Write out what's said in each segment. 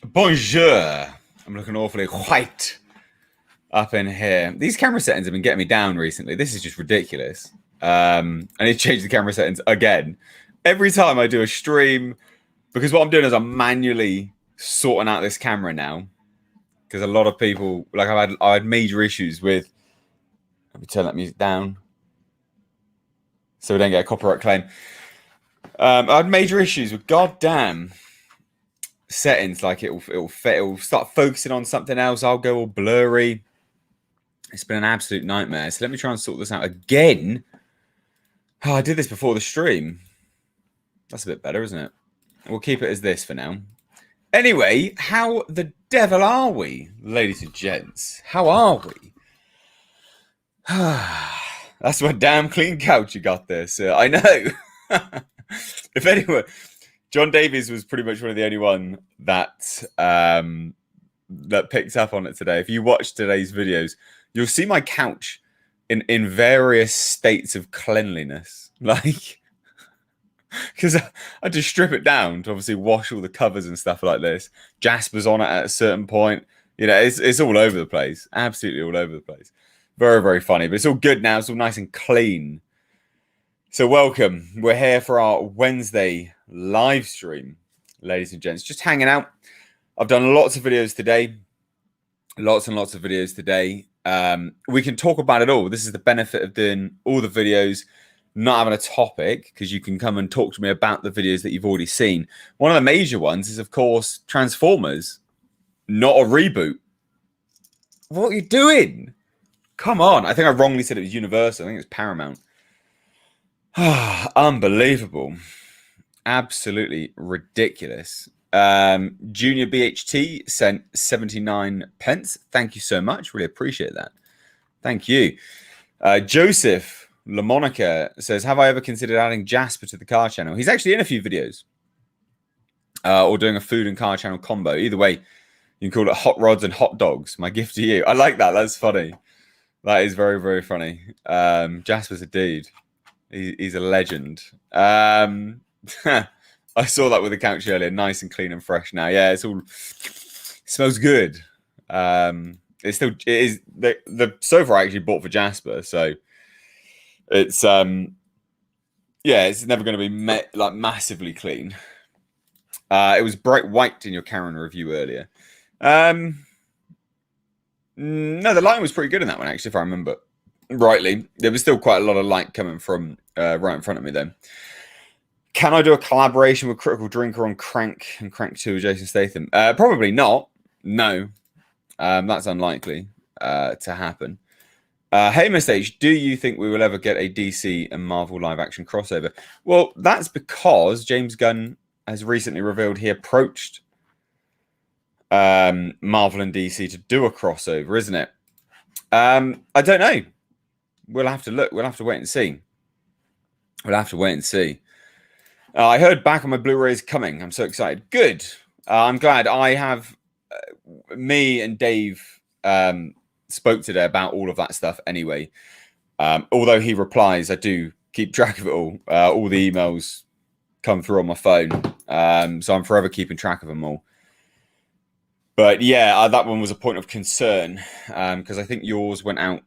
Bonjour. I'm looking awfully white up in here. These camera settings have been getting me down recently. This is just ridiculous. I need to change the camera settings again. Every time I do a stream, because what I'm doing is I'm manually sorting out this camera now. Because a lot of people, like I had major issues with. Let me turn that music down, so we don't get a copyright claim. I had major issues with goddamn settings, like it'll start focusing on something else. I'll go all blurry. It's been an absolute nightmare. So let me try and sort this out again. Oh, I did this before the stream. That's a bit better, isn't it? We'll keep it as this for now. Anyway, how the devil are we, ladies and gents? How are we? That's my damn clean couch you got there, sir. I know. If anyone, John Davies was pretty much one of the only one that that picked up on it today. If you watch today's videos, you'll see my couch in various states of cleanliness, like because I just strip it down to obviously wash all the covers and stuff like this. Jasper's on it at a certain point. You know, it's all over the place, absolutely all over the place. Very, very funny, but it's all good now. It's all nice and clean. So welcome. We're here for our Wednesday live stream, ladies and gents. Just hanging out. I've done lots of videos today. Lots and lots of videos today. We can talk about it all. This is the benefit of doing all the videos, not having a topic, because you can come and talk to me about the videos that you've already seen. One of the major ones is, of course, Transformers, not a reboot. What are you doing? Come on. I think I wrongly said it was Universal. I think it was Paramount. Unbelievable. Absolutely ridiculous. Junior BHT sent 79 pence. Thank you so much. Really appreciate that. Thank you. Joseph LaMonica says, have I ever considered adding Jasper to the car channel? He's actually in a few videos. Or doing a food and car channel combo. Either way, you can call it Hot Rods and Hot Dogs. My gift to you. I like that. That's funny. That is very, very funny. Jasper's a dude. He's a legend. I saw that with the couch earlier. Nice and clean and fresh now. Yeah, it smells good. It is the sofa I actually bought for Jasper, so it's it's never going to be like massively clean. It was bright white in your Karen review earlier. No, the lighting was pretty good in that one, actually, if I remember rightly. There was still quite a lot of light coming from right in front of me, though. Can I do a collaboration with Critical Drinker on Crank and Crank 2 with Jason Statham? Probably not. No. That's unlikely to happen. Hey, Miss H, do you think we will ever get a DC and Marvel live-action crossover? Well, that's because James Gunn has recently revealed he approached Marvel and DC to do a crossover, isn't it? I don't know. We'll have to look. We'll have to wait and see. We'll have to wait and see. I heard back on my Blu-rays coming. I'm so excited. Good. I'm glad. I have me and Dave spoke today about all of that stuff anyway. Although he replies, I do keep track of it all. All the emails come through on my phone. So I'm forever keeping track of them all. But yeah, that one was a point of concern because I think yours went out.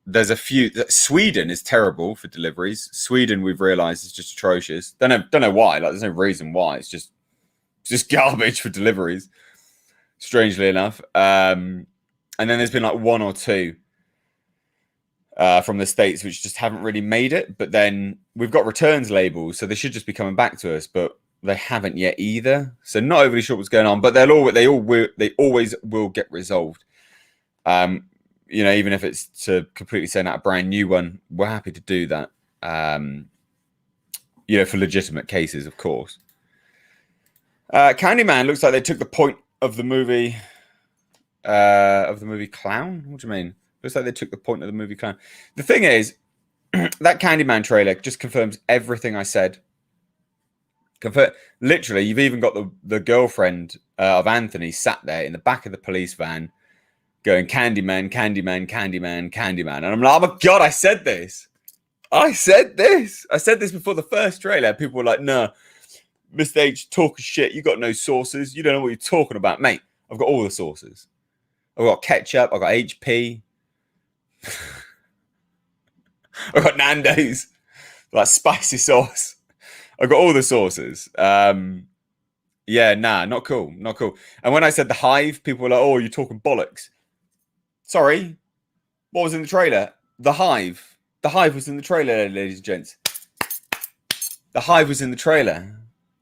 There's a few. Sweden is terrible for deliveries. Sweden, we've realised, is just atrocious. Don't know why. Like, there's no reason why. It's just garbage for deliveries. Strangely enough, and then there's been like one or two from the States which just haven't really made it. But then we've got returns labels, so they should just be coming back to us. But they haven't yet either. So not overly sure what's going on. But they always will get resolved. You know, even if it's to completely send out a brand new one, we're happy to do that. You know, for legitimate cases, of course. Candyman looks like they took the point of the movie Clown. What do you mean? Looks like they took the point of the movie Clown. The thing is, that Candyman trailer just confirms everything I said. Literally, you've even got the girlfriend of Anthony sat there in the back of the police van going, Candyman, Candyman, Candyman, Candyman. And I'm like, oh my God, I said this. I said this before the first trailer. People were like, no, Mr. H, talk shit. You got no sources. You don't know what you're talking about, mate. I've got all the sources. I've got ketchup. I've got HP. I've got Nando's, like spicy sauce. I've got all the sauces. Yeah, nah, not cool. Not cool. And when I said the Hive, people were like, oh, you're talking bollocks. Sorry. What was in the trailer? The Hive. The Hive was in the trailer, ladies and gents. The Hive was in the trailer.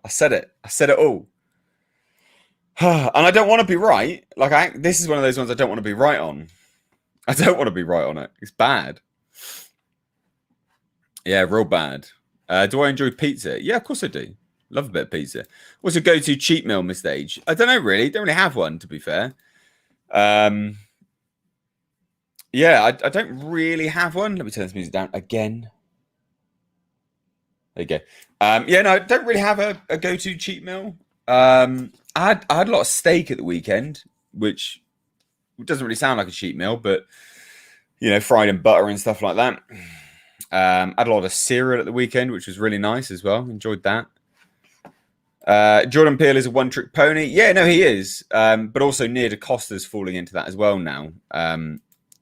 I said it. I said it all. And I don't want to be right. Like, this is one of those ones I don't want to be right on. I don't want to be right on it. It's bad. Yeah, real bad. Do I enjoy pizza? Yeah, of course I do. Love a bit of pizza. What's your go-to cheat meal, Mr. Age? I don't know, really. Don't really have one, to be fair. Yeah, I don't really have one. Let me turn this music down again. There you go. Yeah, no, I don't really have a go-to cheat meal. I had a lot of steak at the weekend, which doesn't really sound like a cheat meal, but, you know, fried in butter and stuff like that. I had a lot of cereal at the weekend, which was really nice as well. Enjoyed that. Jordan Peele is a one-trick pony. Yeah, no, he is. But also Nia DaCosta's falling into that as well now.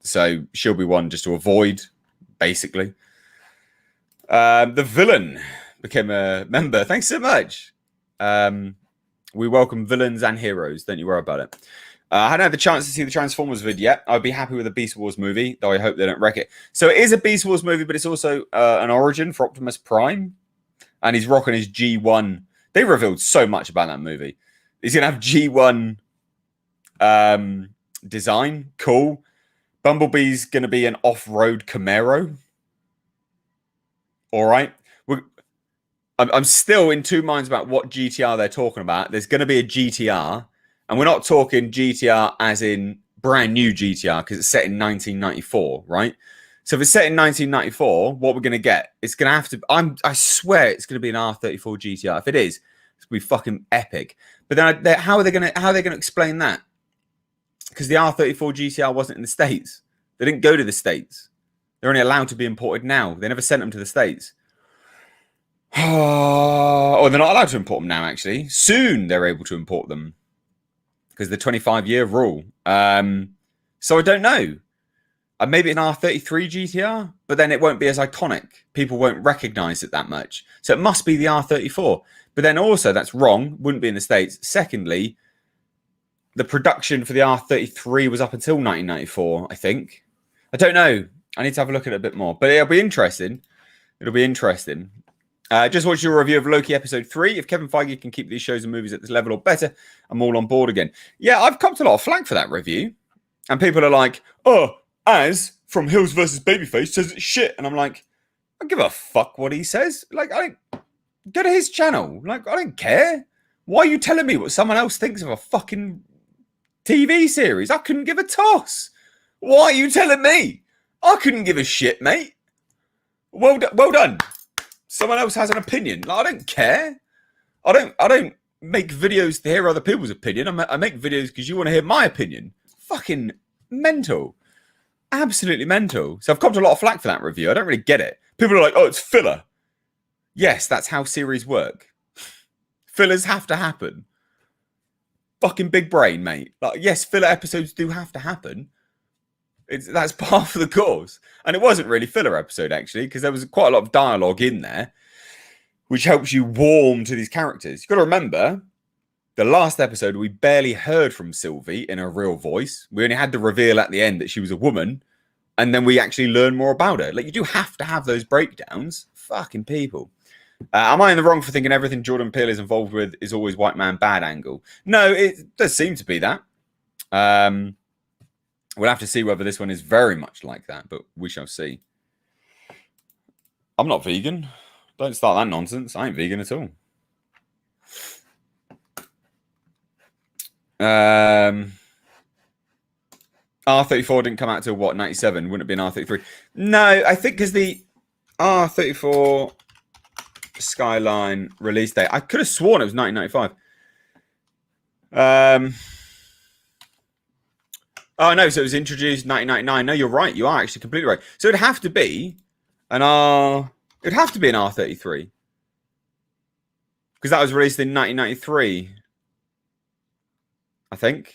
So she'll be one just to avoid, basically. The villain became a member. Thanks so much. We welcome villains and heroes. Don't you worry about it. I hadn't had the chance to see the Transformers vid yet. I'd be happy with a Beast Wars movie, though I hope they don't wreck it. So it is a Beast Wars movie, but it's also an origin for Optimus Prime. And he's rocking his G1. They revealed so much about that movie. He's going to have G1 design. Cool. Bumblebee's going to be an off-road Camaro. All right. I'm still in two minds about what GTR they're talking about. There's going to be a GTR. And we're not talking GTR as in brand new GTR because it's set in 1994, right? So if it's set in 1994, what we're going to get, it's going to have to, I swear it's going to be an R34 GTR. If it is, it's going to be fucking epic. But then how are they going to explain that? Because the R34 GTR wasn't in the States. They didn't go to the States. They're only allowed to be imported now. They never sent them to the States. Oh, they're not allowed to import them now, actually. Soon they're able to import them. Because the 25-year rule. So I don't know. Maybe an R33 GTR, but then it won't be as iconic. People won't recognize it that much. So it must be the R34. But then also, that's wrong. Wouldn't be in the States. Secondly, the production for the R33 was up until 1994, I think. I don't know. I need to have a look at it a bit more. But it'll be interesting. It'll be interesting. Just watched your review of Loki episode 3. If Kevin Feige can keep these shows and movies at this level or better, I'm all on board again. Yeah, I've copped a lot of flack for that review. And people are like, oh, Az from Hills versus Babyface says it's shit. And I'm like, I don't give a fuck what he says. Like, I don't go to his channel. Like, I don't care. Why are you telling me what someone else thinks of a fucking TV series? I couldn't give a toss. Why are you telling me? I couldn't give a shit, mate. Well done. Someone else has an opinion. Like, I don't care. I don't make videos to hear other people's opinion. I make videos because you want to hear my opinion. Fucking mental. Absolutely mental. So I've copped a lot of flack for that review. I don't really get it. People are like, oh, it's filler. Yes, that's how series work. Fillers have to happen. Fucking big brain, mate. Like, yes, filler episodes do have to happen. That's part of the course. And it wasn't really filler episode, actually, because there was quite a lot of dialogue in there, which helps you warm to these characters. You've got to remember, the last episode, we barely heard from Sylvie in her real voice. We only had the reveal at the end that she was a woman, and then we actually learned more about her. Like, you do have to have those breakdowns. Fucking people. Am I in the wrong for thinking everything Jordan Peele is involved with is always white man bad angle? No, it does seem to be that. We'll have to see whether this one is very much like that, but we shall see. I'm not vegan. Don't start that nonsense. I ain't vegan at all. R34 didn't come out till what, 97? Wouldn't it be an R33? No, I think because the R34 Skyline release date, I could have sworn it was 1995. Oh, no, so it was introduced in 1999. No, you're right. You are actually completely right. So it'd have to be an R33. because that was released in 1993, I think.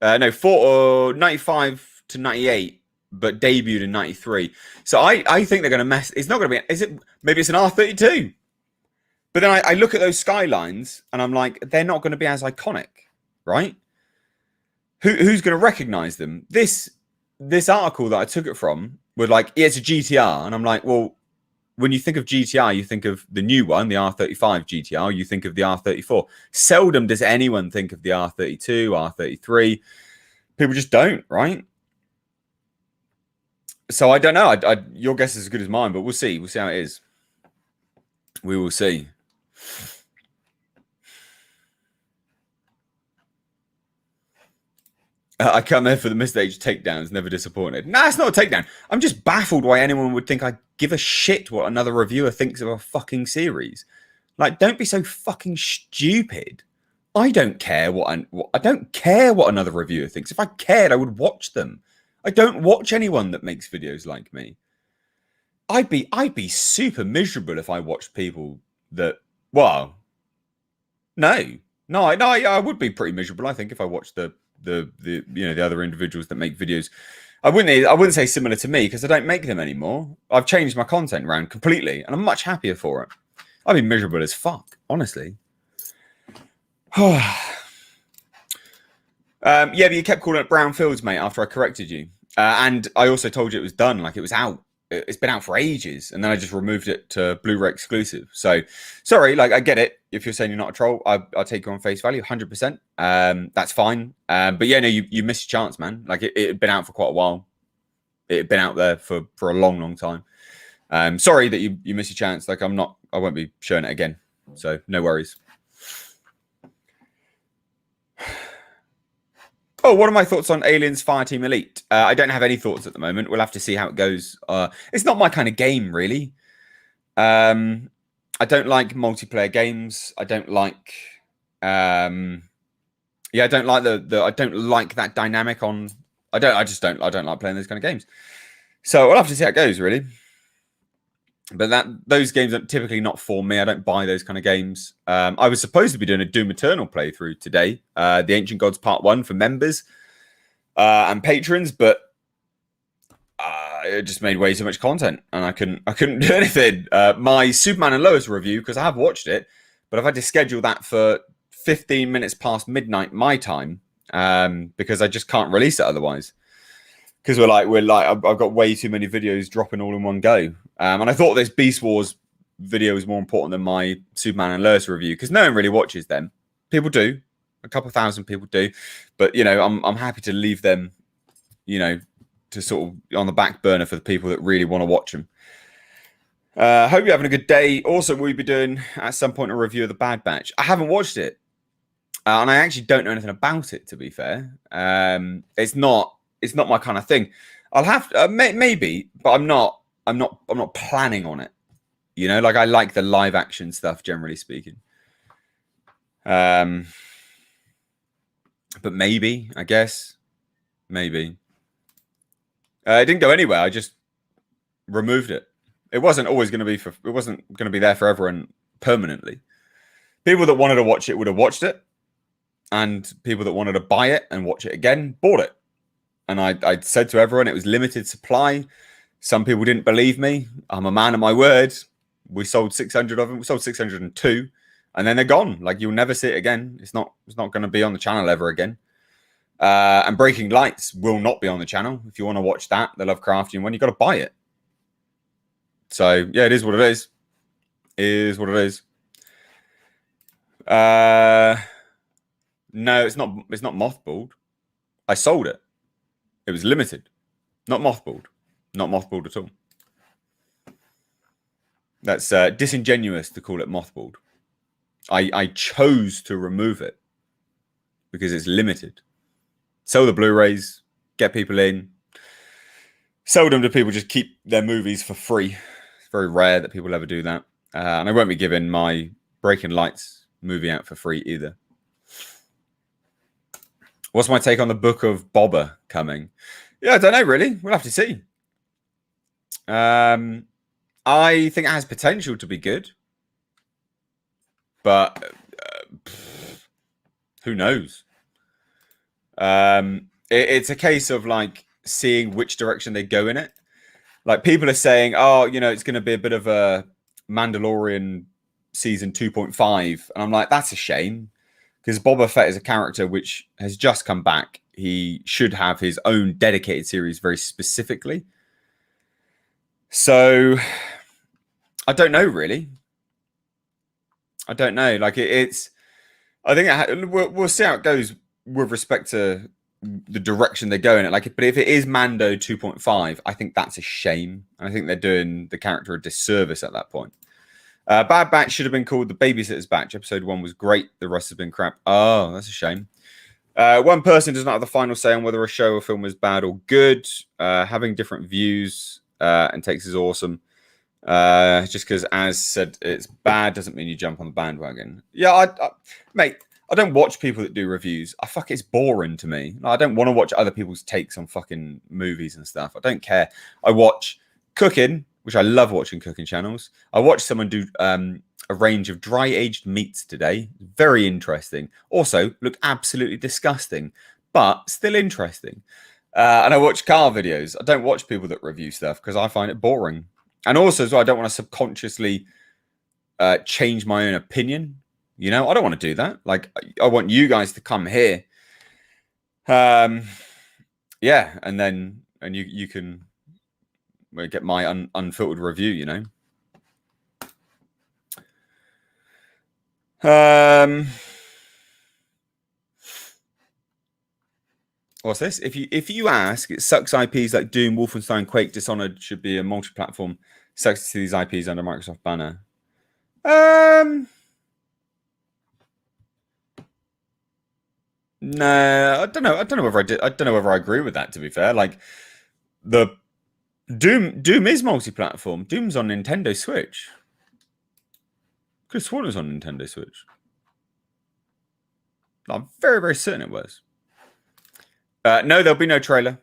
No, 95 to 98, but debuted in 93. So I think they're going to mess. It's not going to be. Is it? Maybe it's an R32. But then I look at those skylines and I'm like, they're not going to be as iconic, right? Who's going to recognize them? This article that I took it from was like, yeah, it's a GTR, and I'm like, well, when you think of GTR, you think of the new one, the R35 GTR. You think of the R34. Seldom does anyone think of the R32, R33. People just don't, right? So I don't know. Your guess is as good as mine, but we'll see. We'll see how it is. We will see. I come here for the mid-stage takedowns, never disappointed. Nah, it's not a takedown. I'm just baffled why anyone would think I give a shit what another reviewer thinks of a fucking series. Like, don't be so fucking stupid. I don't care I don't care what another reviewer thinks. If I cared, I would watch them. I don't watch anyone that makes videos like me. I'd be super miserable if I watched people that. Well, no, I would be pretty miserable. I think if I watched the other individuals that make videos. I wouldn't say similar to me because I don't make them anymore. I've changed my content around completely, and I'm much happier for it. I'd be miserable as fuck, honestly. Yeah, but you kept calling it brownfields, mate, after I corrected you. And I also told you it was done, like it was out. It's been out for ages, and then I just removed it to Blu-ray exclusive. So, sorry, like I get it. If you're saying you're not a troll, I'll take you on face value, 100%. That's fine. But yeah, no, you missed your chance, man. Like it had been out for quite a while. It had been out there for a long, long time. Sorry that you missed your chance. Like I won't be showing it again. So no worries. Oh, what are my thoughts on Aliens Fireteam Elite? I don't have any thoughts at the moment. We'll have to see how it goes. It's not my kind of game, really. I don't like multiplayer games. I don't like. I don't like I don't like that dynamic on. I don't like playing those kind of games. So we'll have to see how it goes, really. But those games are typically not for me. I don't buy those kind of games. I was supposed to be doing a Doom Eternal playthrough today, the Ancient Gods Part 1 for members and patrons, but it just made way too much content, and I couldn't do anything. My Superman and Lois review, because I have watched it, but I've had to schedule that for 15 minutes past midnight my time, because I just can't release it otherwise. Because I've got way too many videos dropping all in one go. And I thought this Beast Wars video was more important than my Superman and Lois review, because no one really watches them. People do. A couple thousand people do. But, I'm happy to leave them, to sort of on the back burner for the people that really want to watch them. Hope you're having a good day. Also, we'll be doing, at some point, a review of The Bad Batch. I haven't watched it. And I actually don't know anything about it, to be fair. It's not my kind of thing. I'll have to, maybe, but I'm not planning on it. Like I like the live action stuff, generally speaking. But maybe, I guess, maybe. It didn't go anywhere. I just removed it. It wasn't always going to be it wasn't going to be there forever and permanently. People that wanted to watch it would have watched it, and people that wanted to buy it and watch it again bought it. And I said to everyone it was limited supply. Some people didn't believe me. I'm a man of my word. We sold 600 of them. We sold 602, and then they're gone. Like you'll never see it again. It's not going to be on the channel ever again. And Breaking Lights will not be on the channel. If you want to watch that, the Lovecraftian one, you got to buy it. So yeah, it is what it is. It is what it is. No, it's not. It's not mothballed. I sold it. It was limited, not mothballed. Not mothballed at all. That's disingenuous to call it mothballed. I chose to remove it because it's limited. Sell the Blu-rays, get people in. Sell them to people, just keep their movies for free. It's very rare that people ever do that. And I won't be giving my Breaking Lights movie out for free either. What's my take on the Book of Boba coming? Yeah, I don't know, really. We'll have to see. I think it has potential to be good. but who knows? It's a case of like seeing which direction they go in it. Like people are saying, oh, you know, it's going to be a bit of a Mandalorian season 2.5, and I'm like, that's a shame, because Boba Fett is a character which has just come back. He should have his own dedicated series very specifically. So I don't know, really. I don't know. Like it's. I think we'll see how it goes with respect to the direction they go in it. Like, but if it is Mando 2.5, I think that's a shame. And I think they're doing the character a disservice at that point. Bad Batch should have been called The Babysitter's Batch. Episode 1 was great. The rest has been crap. Oh, that's a shame. One person does not have the final say on whether a show or film is bad or good. Having different views and takes is awesome. Just because, as said, it's bad doesn't mean you jump on the bandwagon. Yeah, mate, I don't watch people that do reviews. It's boring to me. I don't want to watch other people's takes on fucking movies and stuff. I don't care. I watch cooking, which I love watching cooking channels. I watched someone do a range of dry-aged meats today. Very interesting. Also, look absolutely disgusting, but still interesting. And I watch car videos. I don't watch people that review stuff because I find it boring. And also, as well, I don't want to subconsciously change my own opinion. You know, I don't want to do that. Like, I want you guys to come here. Yeah, and then you can get my unfiltered review, you know. What's this? If you ask, it sucks IPs like Doom, Wolfenstein, Quake, Dishonored should be a multi-platform. Sucks to see these IPs under Microsoft banner. No, I don't know. I don't know whether I did. I don't know whether I agree with that. To be fair, like the Doom is multi-platform. Doom's on Nintendo Switch. Could have sworn it was on Nintendo Switch. I'm very, very certain it was. No, there'll be no trailer.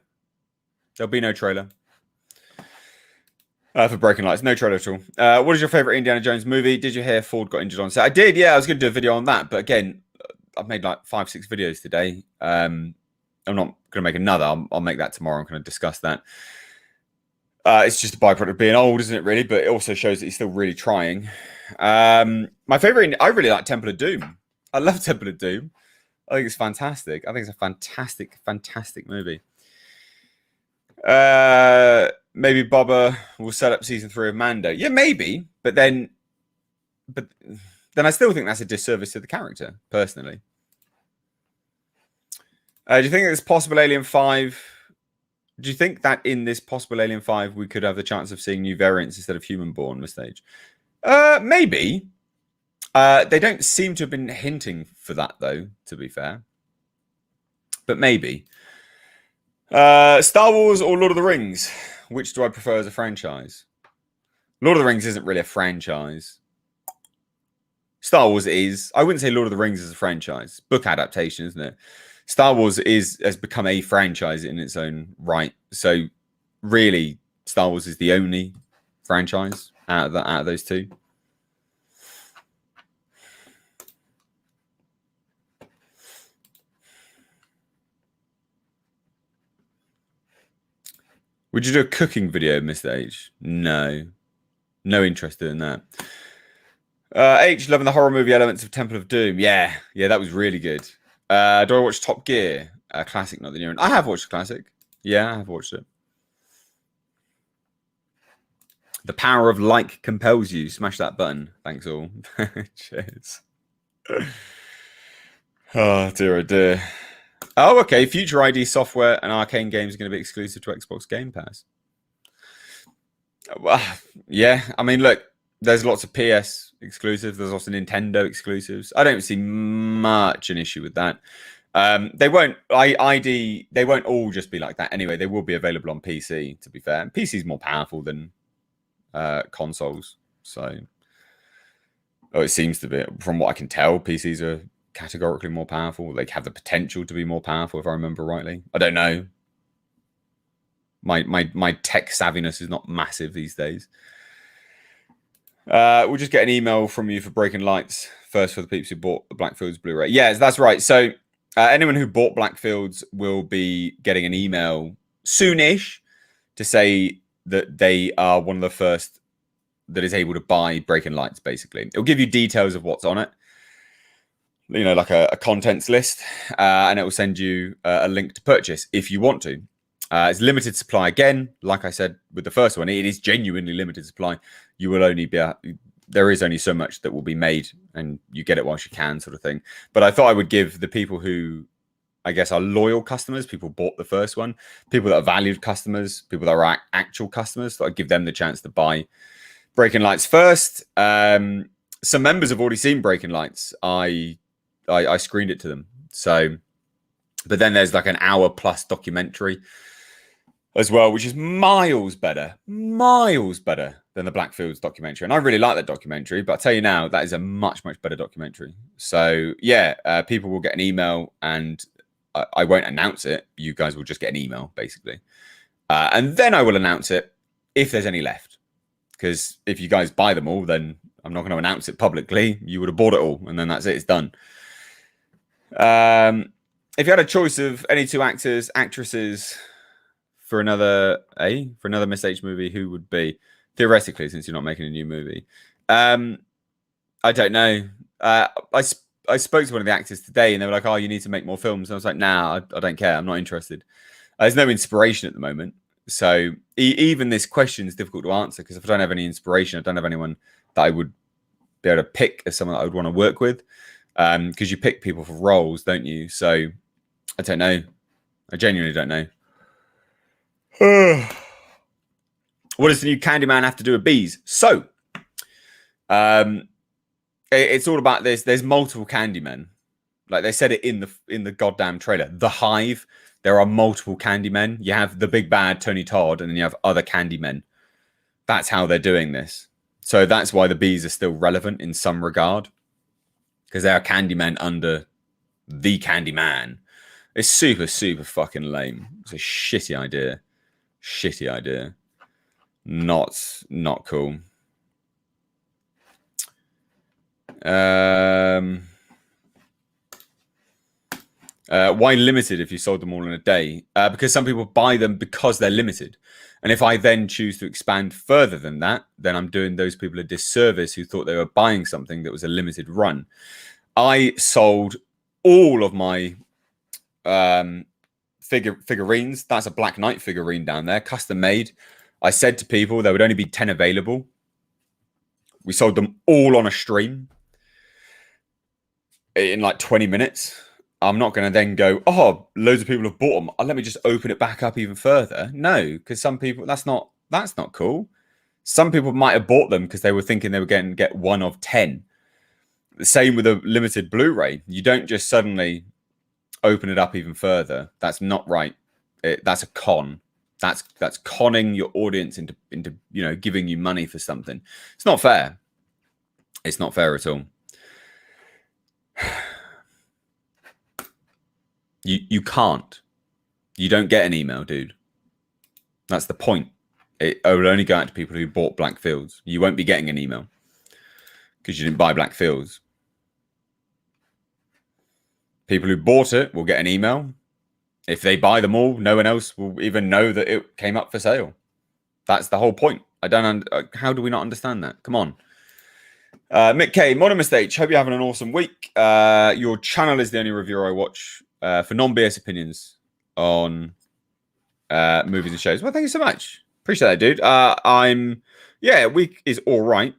There'll be no trailer. For Breaking Lights, no trailer at all. What is your favorite Indiana Jones movie? Did you hear Ford got injured on set? I did, yeah. I was going to do a video on that, but again, I've made like 5-6 videos today. I'm not going to make another. I'll make that tomorrow. I'm going to discuss that. It's just a byproduct of being old, isn't it, really? But it also shows that he's still really trying. My favorite, I really like Temple of Doom. I love Temple of Doom. I think it's fantastic. I think it's a fantastic, fantastic movie. Maybe Boba will set up season 3 of Mando. Yeah, maybe. But then I still think that's a disservice to the character, personally. Do you think it's possible Alien 5? Do you think that in this possible Alien 5 we could have the chance of seeing new variants instead of human-born, Miss Stage? Maybe. They don't seem to have been hinting for that, though, to be fair. But maybe. Star Wars or Lord of the Rings? Which do I prefer as a franchise? Lord of the Rings isn't really a franchise. Star Wars is. I wouldn't say Lord of the Rings is a franchise. Book adaptation, isn't it? Star Wars has become a franchise in its own right. So, really, Star Wars is the only franchise out of those two. Would you do a cooking video, Mr. H? No. No interest in that. H, loving the horror movie elements of Temple of Doom. Yeah, that was really good. Do I watch Top Gear? Classic, not the new one. I have watched the classic. Yeah, I have watched it. The power of like compels you. Smash that button. Thanks all. Cheers. Oh, dear, oh dear. Oh, okay. Future ID software and arcane games are going to be exclusive to Xbox Game Pass. Well, yeah. I mean, look, there's lots of PS exclusives. There's also Nintendo exclusives. I don't see much an issue with that. They won't. They won't all just be like that anyway. They will be available on PC. To be fair, and PC is more powerful than consoles. So, it seems to be. From what I can tell, PCs are categorically more powerful. They have the potential to be more powerful, if I remember rightly. I don't know. My tech savviness is not massive these days. We'll just get an email from you for Breaking Lights first for the peeps who bought the Blackfields Blu-ray. Yes, that's right. So anyone who bought Blackfields will be getting an email soonish to say that they are one of the first that is able to buy Breaking Lights, basically. It'll give you details of what's on it, you know, like a contents list, and it will send you a link to purchase if you want to. It's limited supply again. Like I said with the first one, it is genuinely limited supply. You will only be there is only so much that will be made, and you get it whilst you can, sort of thing. But I thought I would give the people who, I guess, are loyal customers, people who bought the first one, people that are valued customers, people that are actual customers, so I'd give them the chance to buy Breaking Lights first. Some members have already seen Breaking Lights. I screened it to them. So, but then there's like an hour plus documentary as well, which is miles better than the Blackfields documentary. And I really like that documentary, but I'll tell you now, that is a much, much better documentary. So yeah, people will get an email, and I won't announce it. You guys will just get an email, basically. And then I will announce it if there's any left. Because if you guys buy them all, then I'm not going to announce it publicly. You would have bought it all, and then that's it. It's done. If you had a choice of any two actors, actresses for another Miss H movie, who would be? Theoretically, since you're not making a new movie. I don't know. I spoke to one of the actors today, and they were like, "Oh, you need to make more films." And I was like, "Nah, I don't care. I'm not interested." There's no inspiration at the moment. So even this question is difficult to answer, because if I don't have any inspiration, I don't have anyone that I would be able to pick as someone that I would want to work with. Because you pick people for roles, don't you? So I don't know. I genuinely don't know. What does the new Candyman have to do with bees? So it's all about this. There's multiple Candymen. Like they said it in the goddamn trailer. The Hive. There are multiple Candymen. You have the big bad Tony Todd, and then you have other Candymen. That's how they're doing this. So that's why the bees are still relevant in some regard, because they are Candymen under the Candyman. It's super, super fucking lame. It's a shitty idea. Shitty idea. Not cool. Why limited if you sold them all in a day? Because some people buy them because they're limited. And if I then choose to expand further than that, then I'm doing those people a disservice who thought they were buying something that was a limited run. I sold all of my figurines. That's a Black Knight figurine down there, custom made. I said to people there would only be 10 available. We sold them all on a stream in like 20 minutes. I'm not going to then go, oh, loads of people have bought them. Let me just open it back up even further. No, because some people, that's not cool. Some people might have bought them because they were thinking they were going to get one of 10. The same with a limited Blu-ray. You don't just suddenly open it up even further. That's not right. That's a con. That's conning your audience into giving you money for something. It's not fair. It's not fair at all. You can't. You don't get an email, dude. That's the point. It will only go out to people who bought Blackfields. You won't be getting an email because you didn't buy Blackfields. People who bought it will get an email. If they buy them all, no one else will even know that it came up for sale. That's the whole point. How do we not understand that? Come on. Mick K, Modern Mistake. Hope you're having an awesome week. Your channel is the only reviewer I watch for non-BS opinions on movies and shows. Well, thank you so much. Appreciate that, dude. Week is all right.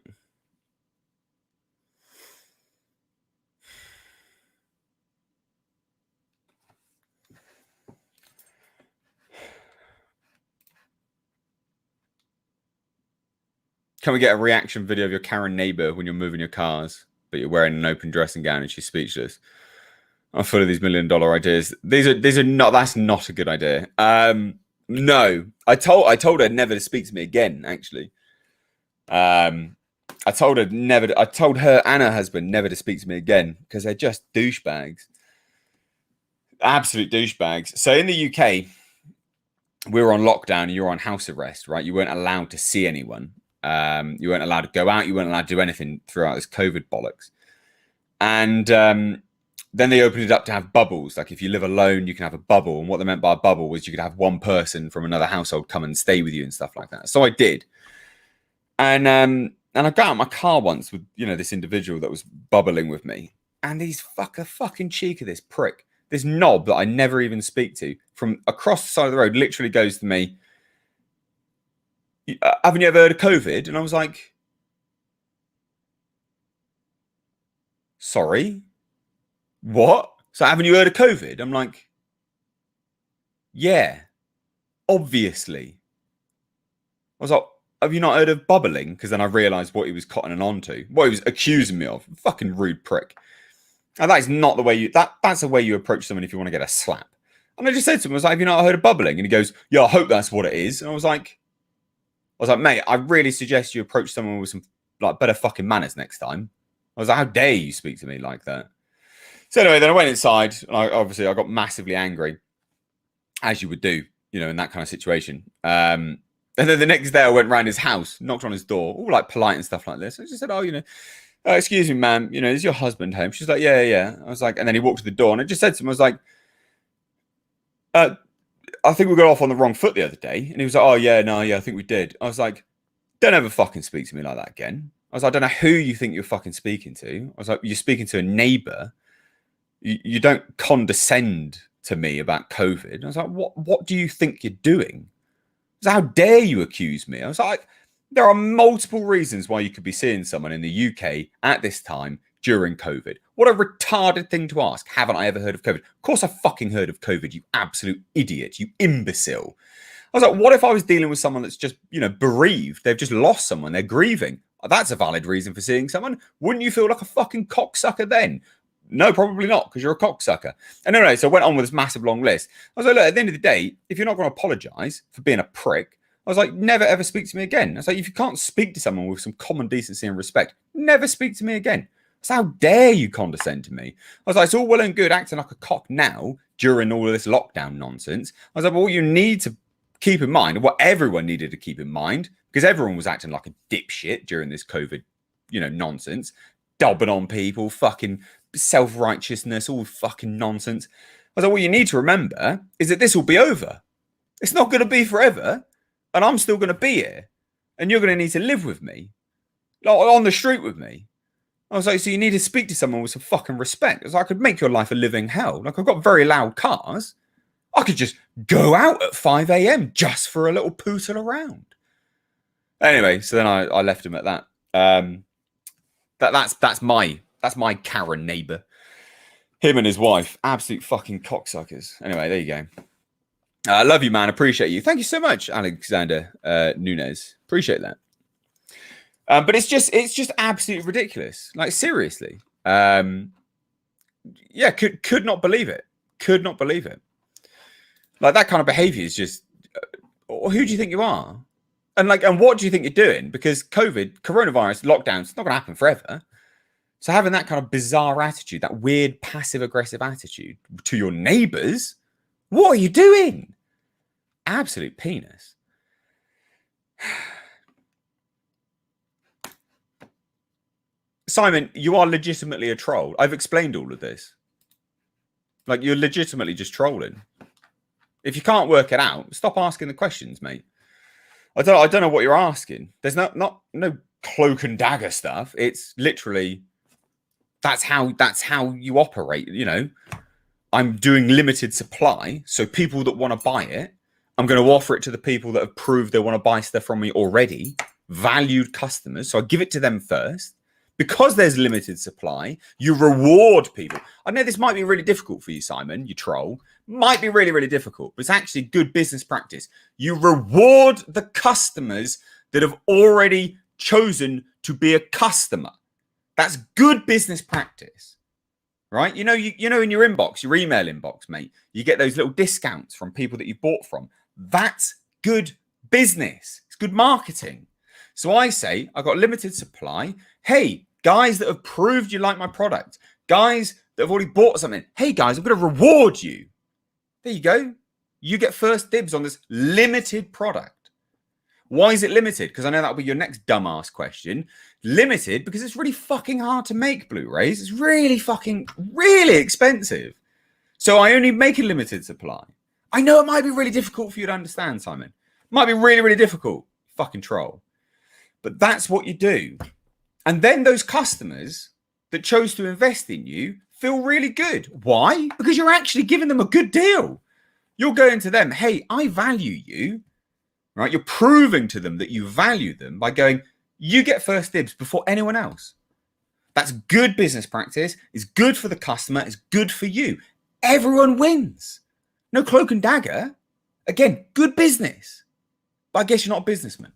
Can we get a reaction video of your Karen neighbor when you're moving your cars, but you're wearing an open dressing gown and she's speechless? I'm full of these $1 million ideas. These are not. That's not a good idea. No, I told her never to speak to me again. Actually, I told her and her husband never to speak to me again because they're just douchebags, absolute douchebags. So in the UK, we were on lockdown and you were on house arrest, right? You weren't allowed to see anyone. You weren't allowed to go out. You weren't allowed to do anything throughout this COVID bollocks. And then they opened it up to have bubbles. Like if you live alone, you can have a bubble. And what they meant by a bubble was you could have one person from another household come and stay with you and stuff like that. So I did. And I got out of my car once with, this individual that was bubbling with me. And he's fucking cheek of this prick. This knob that I never even speak to from across the side of the road literally goes to me, haven't you ever heard of COVID? And I was like, sorry, what? So haven't you heard of COVID? I'm like, yeah, obviously. I was like, have you not heard of bubbling? Because then I realised what he was cottoning on to, what he was accusing me of. Fucking rude prick. And that is not the way you, that's the way you approach someone if you want to get a slap. And I just said to him, I was like, have you not heard of bubbling? And he goes, yeah, I hope that's what it is. And I was like, mate, I really suggest you approach someone with some better fucking manners next time. I was like, how dare you speak to me like that? So anyway, then I went inside and I got massively angry, as you would do, in that kind of situation. And then the next day I went round his house, knocked on his door, all like polite and stuff like this. I just said, excuse me, ma'am, is your husband home? She's like, yeah. I was like, and then he walked to the door and I just said to him, I was like, I think we got off on the wrong foot the other day. And he was like, oh, yeah, I think we did. I was like, don't ever fucking speak to me like that again. I was like, I don't know who you think you're fucking speaking to. I was like, you're speaking to a neighbour. You don't condescend to me about COVID. I was like, what do you think you're doing? I was like, how dare you accuse me? I was like, there are multiple reasons why you could be seeing someone in the UK at this time during COVID. What a retarded thing to ask. Haven't I ever heard of COVID? Of course I fucking heard of COVID, you absolute idiot, you imbecile. I was like, what if I was dealing with someone that's just, bereaved? They've just lost someone, they're grieving. That's a valid reason for seeing someone. Wouldn't you feel like a fucking cocksucker then? No, probably not, because you're a cocksucker. And anyway, so I went on with this massive long list. I was like, look, at the end of the day, if you're not going to apologise for being a prick, I was like, never ever speak to me again. I was like, if you can't speak to someone with some common decency and respect, never speak to me again. So how dare you condescend to me? I was like, it's all well and good acting like a cock now during all of this lockdown nonsense. I was like, well, what you need to keep in mind, what everyone needed to keep in mind, because everyone was acting like a dipshit during this COVID, nonsense, dobbing on people, fucking self-righteousness, all fucking nonsense. I was like, what you need to remember is that this will be over. It's not going to be forever. And I'm still going to be here. And you're going to need to live with me. Like, on the street with me. I was like, so you need to speak to someone with some fucking respect. I was like, I could make your life a living hell. Like, I've got very loud cars. I could just go out at 5 a.m. just for a little pootle around. Anyway, so then I left him at that. That's my Karen neighbour. Him and his wife, absolute fucking cocksuckers. Anyway, there you go. I love you, man. Appreciate you. Thank you so much, Alexander Nunez. Appreciate that. But it's just absolutely ridiculous. Like, seriously. Could not believe it. Could not believe it. Like, that kind of behavior is just, who do you think you are? And what do you think you're doing? Because coronavirus, lockdowns, it's not going to happen forever. So having that kind of bizarre attitude, that weird passive-aggressive attitude to your neighbours, what are you doing? Absolute penis. Simon, you are legitimately a troll. I've explained all of this. Like, you're legitimately just trolling. If you can't work it out, stop asking the questions, mate. I don't know what you're asking. There's no cloak and dagger stuff. It's literally that's how you operate, I'm doing limited supply, so people that want to buy it, I'm going to offer it to the people that have proved they want to buy stuff from me already, valued customers. So I give it to them first. Because there's limited supply, you reward people. I know this might be really difficult for you, Simon, you troll. Might be really, really difficult, but it's actually good business practice. You reward the customers that have already chosen to be a customer. That's good business practice, right? You know, in your inbox, your email inbox, mate, you get those little discounts from people that you bought from. That's good business. It's good marketing. So I say, I got limited supply. Hey, guys that have proved you like my product, guys that have already bought something. Hey, guys, I'm going to reward you. There you go. You get first dibs on this limited product. Why is it limited? Because I know that'll be your next dumbass question. Limited because it's really fucking hard to make Blu-rays. It's really expensive. So I only make a limited supply. I know it might be really difficult for you to understand, Simon. It might be really, really difficult. Fucking troll. But that's what you do. And then those customers that chose to invest in you feel really good. Why? Because you're actually giving them a good deal. You're going to them, hey, I value you, right? You're proving to them that you value them by going, you get first dibs before anyone else. That's good business practice. It's good for the customer. It's good for you. Everyone wins. No cloak and dagger. Again, good business. But I guess you're not a businessman.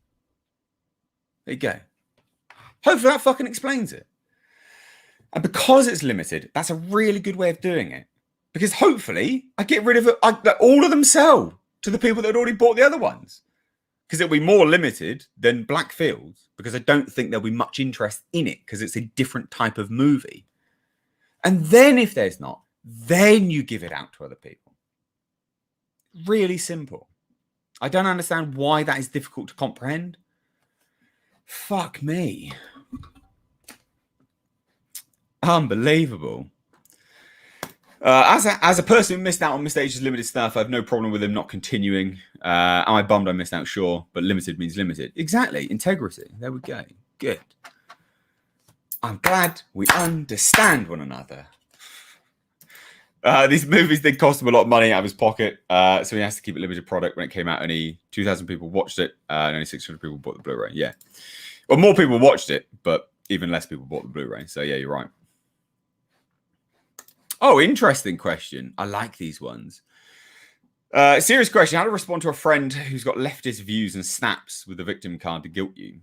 There you go. Hopefully that fucking explains it. And because it's limited, that's a really good way of doing it. Because hopefully I get rid of it. All of them sell to the people that had already bought the other ones. Because it'll be more limited than Black Fields. Because I don't think there'll be much interest in it. Because it's a different type of movie. And then if there's not, then you give it out to other people. Really simple. I don't understand why that is difficult to comprehend. Fuck me. Unbelievable. As a person who missed out on Mr. H's limited stuff, I have no problem with him not continuing. Am I bummed I missed out? Sure. But limited means limited. Exactly. Integrity. There we go. Good. I'm glad we understand one another. These movies did cost him a lot of money out of his pocket, so he has to keep a limited product. When it came out, only 2,000 people watched it, and only 600 people bought the Blu-ray. Yeah, well, more people watched it, but even less people bought the Blu-ray. So yeah, you're right. Oh, interesting question. I like these ones. Serious question. How to respond to a friend who's got leftist views and snaps with the victim card to guilt you?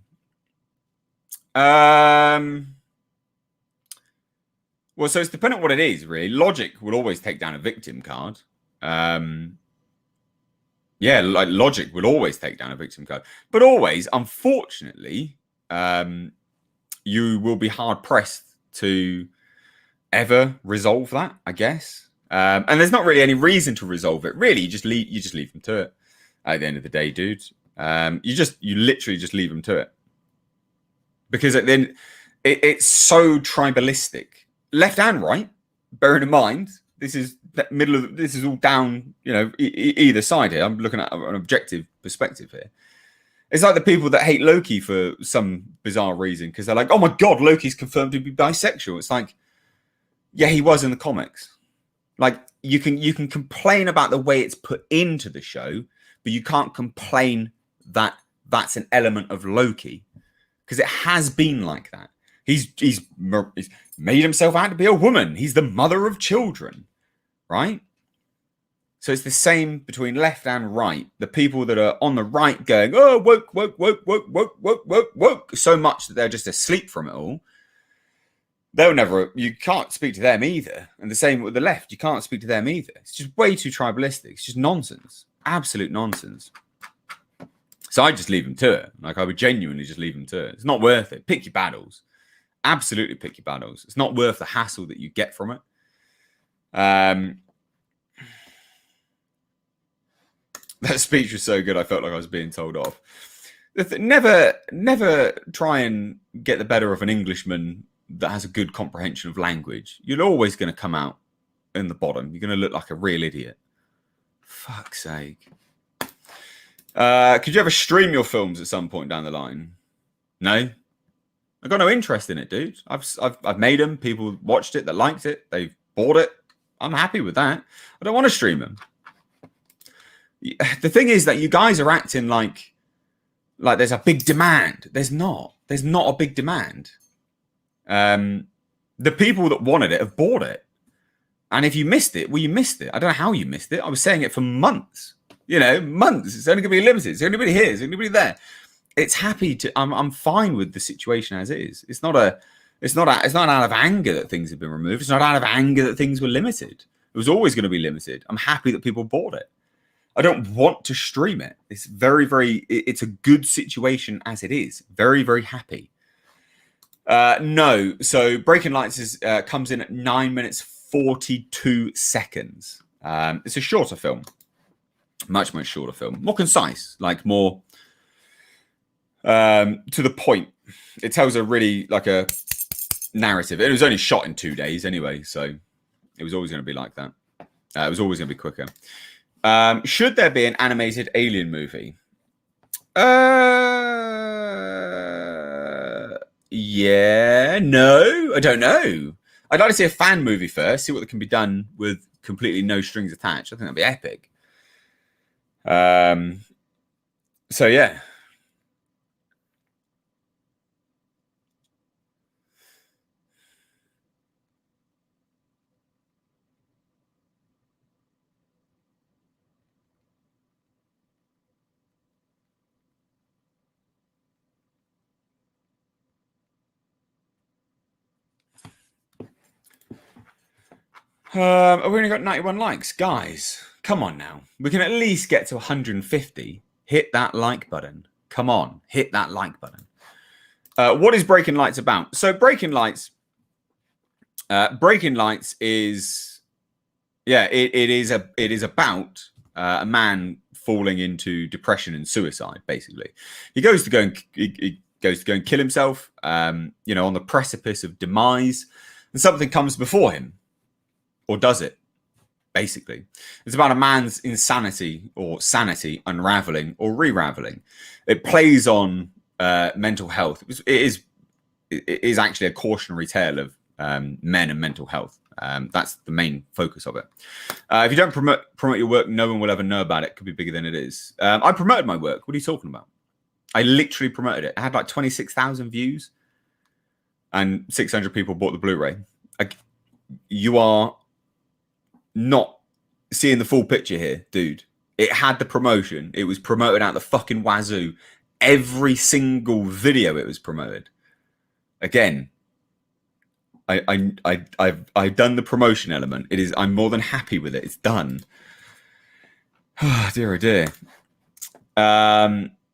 Well, so it's dependent on what it is, really. Logic will always take down a victim card. Yeah, like logic will always take down a victim card. But always, unfortunately, you will be hard-pressed to ever resolve that, I guess. And there's not really any reason to resolve it. Really, you just leave them to it. At the end of the day, dude. You literally just leave them to it. Because then it's so tribalistic. Left and right, bearing in mind, this is all down, either side here. I'm looking at an objective perspective here. It's like the people that hate Loki for some bizarre reason because they're like, oh my God, Loki's confirmed to be bisexual. It's like, yeah, he was in the comics. Like you can complain about the way it's put into the show, but you can't complain that that's an element of Loki because it has been like that. He's made himself out to be a woman. He's the mother of children, right? So it's the same between left and right. The people that are on the right going, oh, woke, woke, woke, woke, woke, woke, woke, woke, so much that they're just asleep from it all. You can't speak to them either. And the same with the left, you can't speak to them either. It's just way too tribalistic. It's just nonsense. Absolute nonsense. So I just leave them to it. Like I would genuinely just leave them to it. It's not worth it. Pick your battles. Absolutely pick your battles. It's not worth the hassle that you get from it. That speech was so good, I felt like I was being told off. Never try and get the better of an Englishman that has a good comprehension of language. You're always going to come out in the bottom. You're going to look like a real idiot. Fuck's sake. Could you ever stream your films at some point down the line? No? I've got no interest in it, dude. I've made them. People watched it that liked it. They've bought it. I'm happy with that. I don't want to stream them. The thing is that you guys are acting like there's a big demand. There's not. There's not a big demand. The people that wanted it have bought it. And if you missed it, well, you missed it. I don't know how you missed it. I was saying it for months. Months. It's only going to be limited. It's anybody here. It's anybody there. It's happy to. I'm fine with the situation as is. It's not out of anger that things have been removed. It's not out of anger that things were limited. It was always going to be limited. I'm happy that people bought it. I don't want to stream it. It's it's a good situation as it is. Very, very happy. No. So Breaking Lights comes in at 9 minutes 42 seconds. It's a shorter film. Much, much shorter film. More concise. Like more to the point. It tells a really like a narrative. It was only shot in 2 days anyway, so it was always going to be like that. It was always going to be quicker. Should there be an animated Alien movie? Yeah, no, I don't know. I'd like to see a fan movie first, see what can be done with completely no strings attached. I think that'd be epic. So yeah. We've only got 91 likes. Guys, come on now. We can at least get to 150. Hit that like button. Come on, hit that like button. What is Breaking Lights about? So Breaking Lights is, it is about a man falling into depression and suicide. Basically, he goes to go and kill himself. On the precipice of demise, and something comes before him. Or does it? Basically, it's about a man's insanity or sanity unraveling or re-raveling. It plays on mental health. It is actually a cautionary tale of men and mental health. That's the main focus of it. If you don't promote your work, no one will ever know about it. It could be bigger than it is. I promoted my work. What are you talking about? I literally promoted it. I had like 26,000 views, and 600 people bought the Blu-ray. You are not seeing the full picture here, dude. It had the promotion. It was promoted out the fucking wazoo. Every single video it was promoted. Again, I've done the promotion element. I'm more than happy with it. It's done. Oh dear.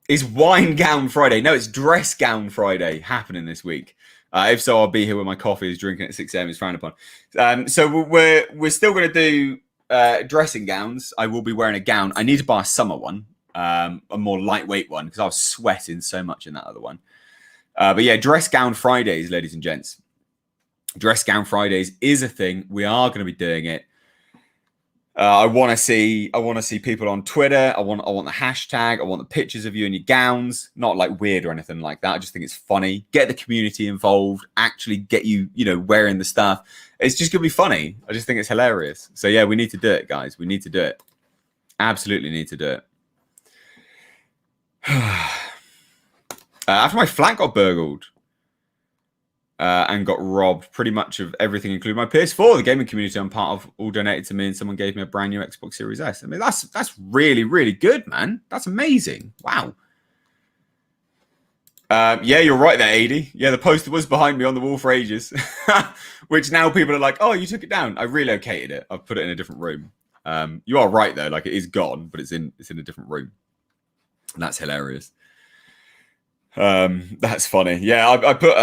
Is Wine Gown Friday? No, it's Dress Gown Friday happening this week. If so, I'll be here with my coffee. Is drinking at 6 a.m. is frowned upon. So we're still going to do dressing gowns. I will be wearing a gown. I need to buy a summer one, a more lightweight one, because I was sweating so much in that other one. But yeah, Dress Gown Fridays, ladies and gents. Dress Gown Fridays is a thing. We are going to be doing it. I want to see people on Twitter. I want the hashtag. I want the pictures of you in your gowns. Not like weird or anything like that. I just think it's funny. Get the community involved. Actually get you wearing the stuff. It's just gonna be funny. I just think it's hilarious. So yeah, we need to do it, guys. We need to do it. Absolutely need to do it. After my flat got burgled and got robbed, pretty much of everything, including my PS4. The gaming community I'm part of all donated to me, and someone gave me a brand new Xbox Series S. I mean, that's really, really good, man. That's amazing. Wow. Yeah, you're right there, 80. Yeah, the poster was behind me on the wall for ages, which now people are like, oh, you took it down. I relocated it. I've put it in a different room. You are right, though. Like, it is gone, but it's in a different room. And that's hilarious. That's funny. Yeah, I put...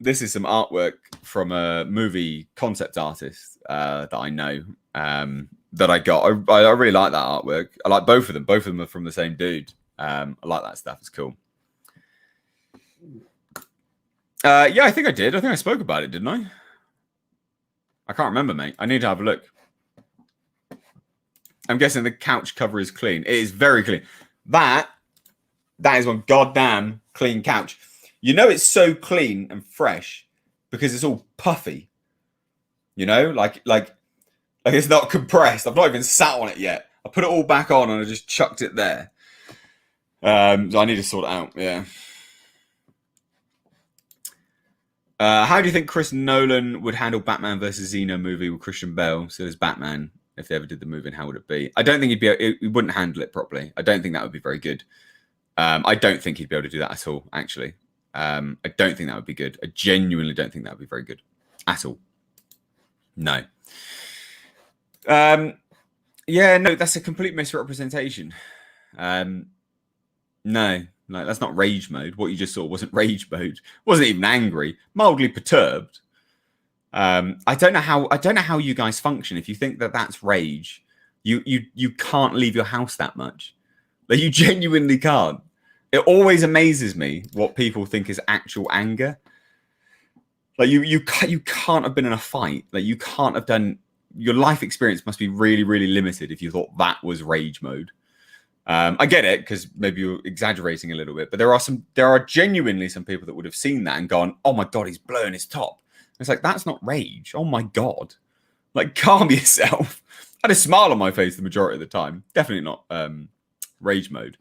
this is some artwork from a movie concept artist that I know that I got. I really like that artwork. I like both of them. Both of them are from the same dude. I like that stuff. It's cool. Yeah, I think I did. I think I spoke about it, didn't I? I can't remember, mate. I need to have a look. I'm guessing the couch cover is clean. It is very clean. That is one goddamn clean couch. You know it's so clean and fresh because it's all puffy. Like it's not compressed. I've not even sat on it yet. I put it all back on and I just chucked it there. So I need to sort it out. Yeah. How do you think Chris Nolan would handle Batman versus Xeno movie with Christian Bale? So as Batman, if they ever did the movie, and how would it be? I don't think he wouldn't handle it properly. I don't think that would be very good. I don't think he'd be able to do that at all, actually. I don't think that would be good. I genuinely don't think that would be very good at all. No. Yeah, no, that's a complete misrepresentation. No, like that's not rage mode. What you just saw wasn't rage mode. Wasn't even angry. Mildly perturbed. I don't know how you guys function. If you think that that's rage, you can't leave your house that much. Like you genuinely can't. It always amazes me what people think is actual anger. Like you can't have been in a fight. Like you can't have done. Your life experience must be really, really limited if you thought that was rage mode. I get it because maybe you're exaggerating a little bit, but there are genuinely some people that would have seen that and gone, "Oh my god, he's blowing his top." It's like that's not rage. Oh my god, like calm yourself. I had a smile on my face the majority of the time. Definitely not rage mode.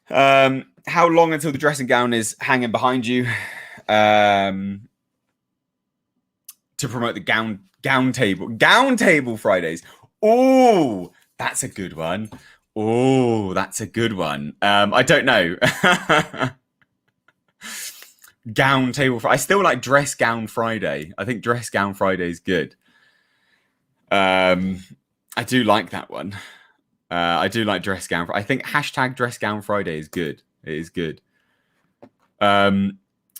How long until the dressing gown is hanging behind you? To promote the gown table Fridays. Oh, that's a good one. Oh, that's a good one. I don't know. Gown table. I still like dress gown Friday. I think dress gown Friday is good. I do like that one. I do like dress gown. I think hashtag dress gown Friday is good. It is good.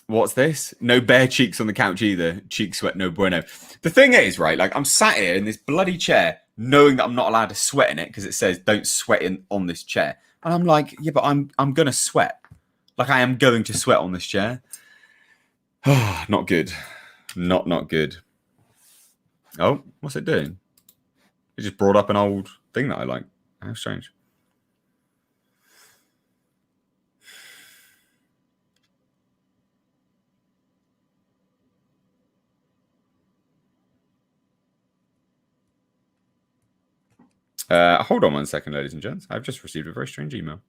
What's this? No bare cheeks on the couch either. Cheek sweat, no bueno. The thing is, right, like I'm sat here in this bloody chair knowing that I'm not allowed to sweat in it because it says don't sweat on this chair. And I'm like, yeah, but I'm going to sweat. Like I am going to sweat on this chair. Not good. Not good. Oh, what's it doing? It just brought up an old thing that I like. How strange. Hold on 1 second, ladies and gents. I've just received a very strange email.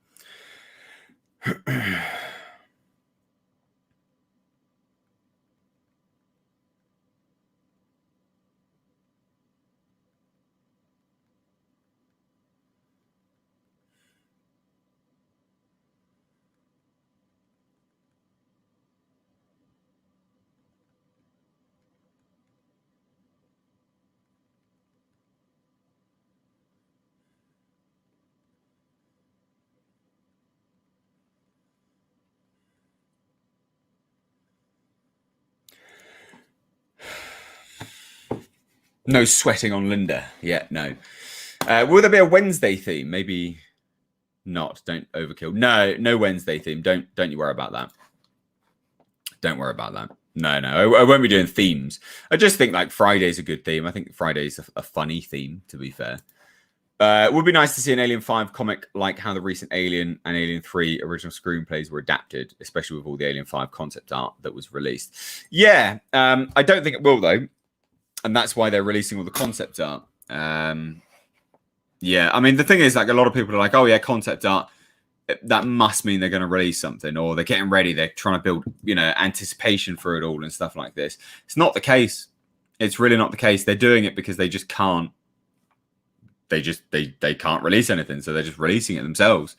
No sweating on Linda. Yeah, no. Will there be a Wednesday theme? Maybe not. Don't overkill. No Wednesday theme. Don't you worry about that. Don't worry about that. No. I won't be doing themes. I just think like Friday's a good theme. I think Friday's a funny theme, to be fair. It would be nice to see an Alien 5 comic like how the recent Alien and Alien 3 original screenplays were adapted, especially with all the Alien 5 concept art that was released. Yeah, I don't think it will, though. And that's why they're releasing all the concept art. Yeah, I mean, the thing is, like, a lot of people are like, oh, yeah, concept art. That must mean they're going to release something, or they're getting ready. They're trying to build, anticipation for it all and stuff like this. It's not the case. It's really not the case. They're doing it because they just can't. They can't release anything, so they're just releasing it themselves.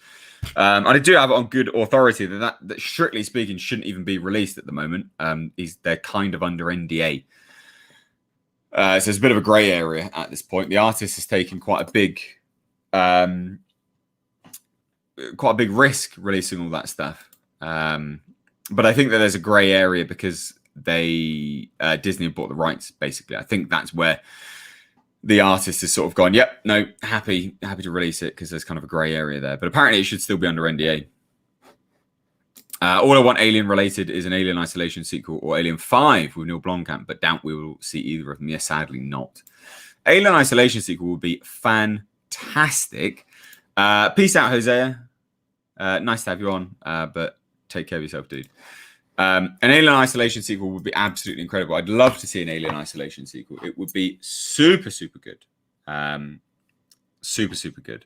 And I do have it on good authority that strictly speaking shouldn't even be released at the moment. They're kind of under NDA. So it's a bit of a grey area at this point. The artist has taken quite a big risk releasing all that stuff. But I think that there's a grey area because Disney have bought the rights. Basically, I think that's where the artist has sort of gone, yep, no, happy to release it because there's kind of a grey area there. But apparently it should still be under NDA. All I want Alien related is an Alien Isolation sequel or Alien 5 with Neil Blomkamp, but doubt we will see either of them. Yes, sadly not. Alien Isolation sequel would be fantastic. Peace out, Hosea. Nice to have you on, but take care of yourself, dude. An Alien Isolation sequel would be absolutely incredible. I'd love to see an Alien Isolation sequel. It would be super, super good. Super, super good.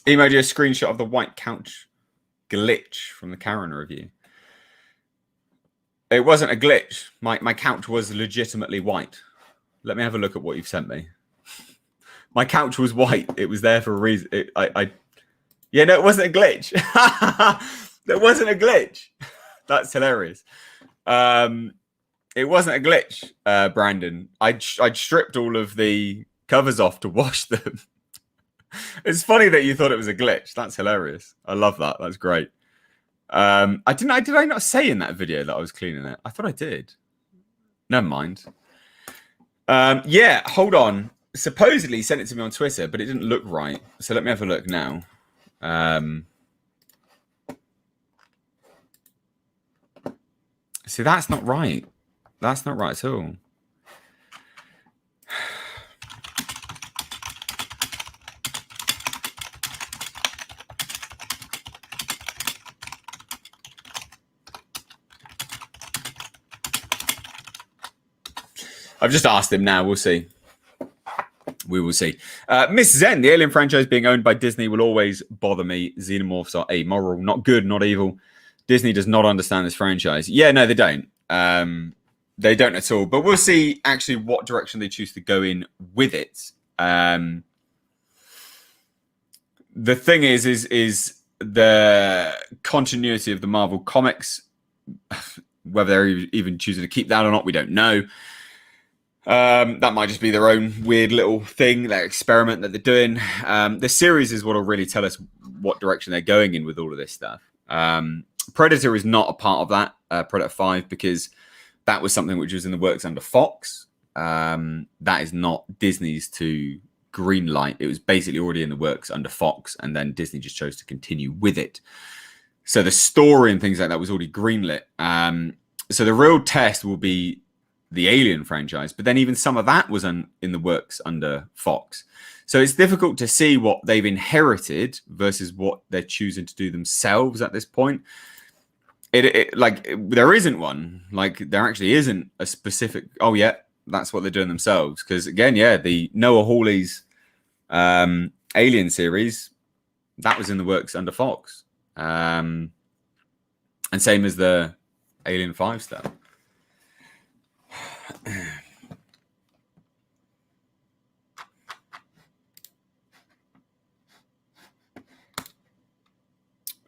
Emailed you a screenshot of the white couch glitch from the Karen review. It wasn't a glitch. My couch was legitimately white. Let me have a look at what you've sent me. My couch was white. It was there for a reason. Yeah, no, it wasn't a glitch. There wasn't a glitch. That's hilarious. It wasn't a glitch, Brandon. I'd stripped all of the covers off to wash them. It's funny that you thought it was a glitch. That's hilarious. I love that. That's great. Did I not say in that video that I was cleaning it? I thought I did. Never mind. Yeah, hold on. Supposedly he sent it to me on Twitter, but it didn't look right. So let me have a look now. See, that's not right. That's not right at all. I've just asked him now. We'll see. We will see. Miss Zen, the Alien franchise being owned by Disney will always bother me. Xenomorphs are amoral, not good, not evil. Disney does not understand this franchise. Yeah, no, they don't. They don't at all. But we'll see actually what direction they choose to go in with it. The thing is the continuity of the Marvel comics. Whether they're even choosing to keep that or not, we don't know. That might just be their own weird little thing, their experiment that they're doing. The series is what will really tell us what direction they're going in with all of this stuff. Predator is not a part of that, Predator 5, because that was something which was in the works under Fox. That is not Disney's to greenlight. It was basically already in the works under Fox, and then Disney just chose to continue with it. So the story and things like that was already greenlit. So the real test will be the Alien franchise, but then even some of that was in the works under Fox. So it's difficult to see what they've inherited versus what they're choosing to do themselves at this point. There isn't one. Like, there actually isn't a specific, oh yeah, that's what they're doing themselves. Because again, yeah, the Noah Hawley's Alien series, that was in the works under Fox. And same as the Alien 5 stuff. We've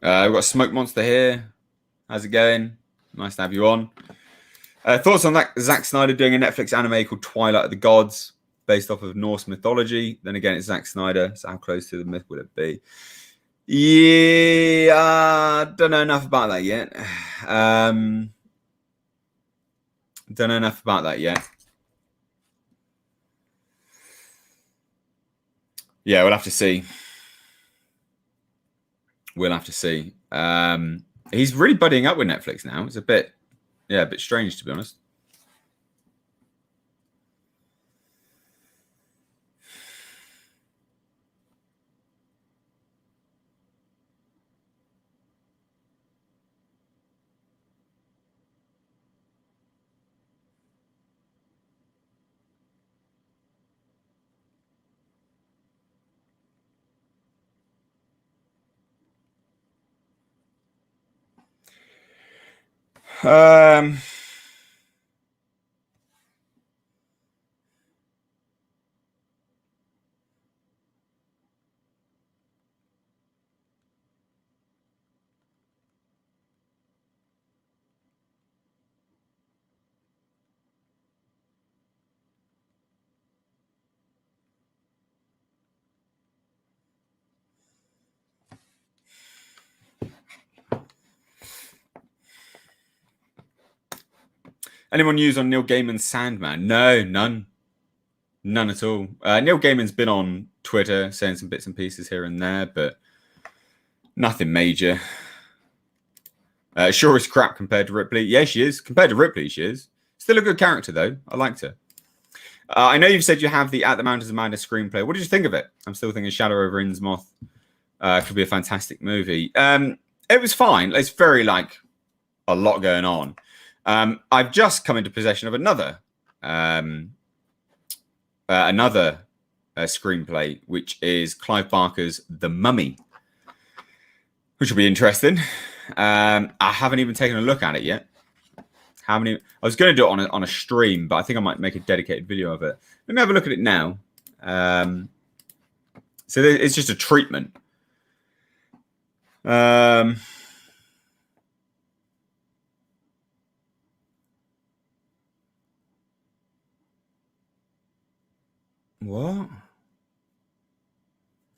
got a Smoke Monster here. How's it going? Nice to have you on. Thoughts on that? Zack Snyder doing a Netflix anime called Twilight of the Gods, based off of Norse mythology. Then again, it's Zack Snyder, so how close to the myth would it be? Yeah, don't know enough about that yet. Don't know enough about that yet. Yeah, we'll have to see. We'll have to see. He's really buddying up with Netflix now. It's a bit strange, to be honest. Anyone news on Neil Gaiman's Sandman? No, none. None at all. Neil Gaiman's been on Twitter saying some bits and pieces here and there, but nothing major. Sure is crap compared to Ripley. Yeah, she is. Compared to Ripley, she is. Still a good character, though. I liked her. I know you've said you have the At the Mountains of Madness screenplay. What did you think of it? I'm still thinking Shadow over Innsmouth could be a fantastic movie. It was fine. It's very, a lot going on. I've just come into possession of another screenplay, which is Clive Barker's The Mummy, which will be interesting. I haven't even taken a look at it yet. how many. I was going to do it on a stream, but I think I might make a dedicated video of it. Let me have a look at it now. So it's just a treatment. What?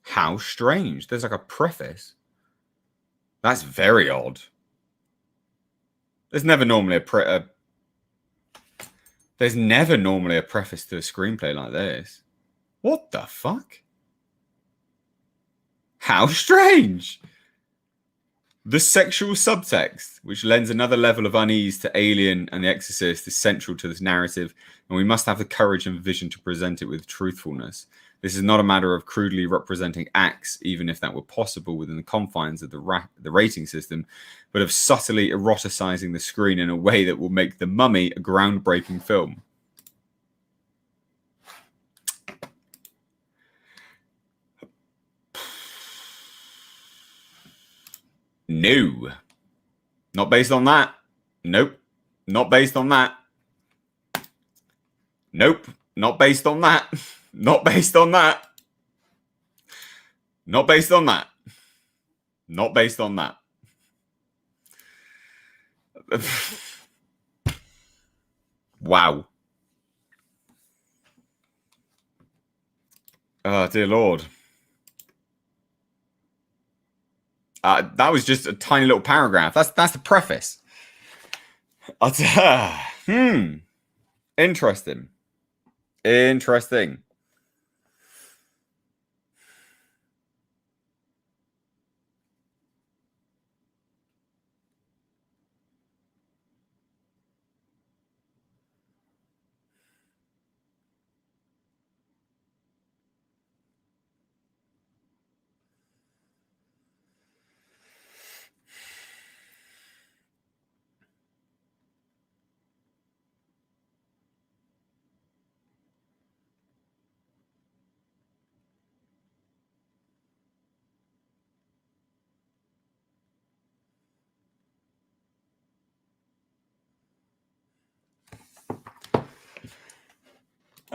How strange. There's like a preface. That's very odd. There's never normally there's never normally a preface to a screenplay like this. What the fuck? How strange. The sexual subtext, which lends another level of unease to Alien and The Exorcist, is central to this narrative, and we must have the courage and vision to present it with truthfulness. This is not a matter of crudely representing acts, even if that were possible within the confines of the rating system, but of subtly eroticizing the screen in a way that will make The Mummy a groundbreaking film. No. Not based on that. Nope. Not based on that. Nope. Not based on that. Not based on that. Not based on that. Not based on that. Wow. Oh, dear Lord. That was just a tiny little paragraph. That's the preface. Interesting. Interesting.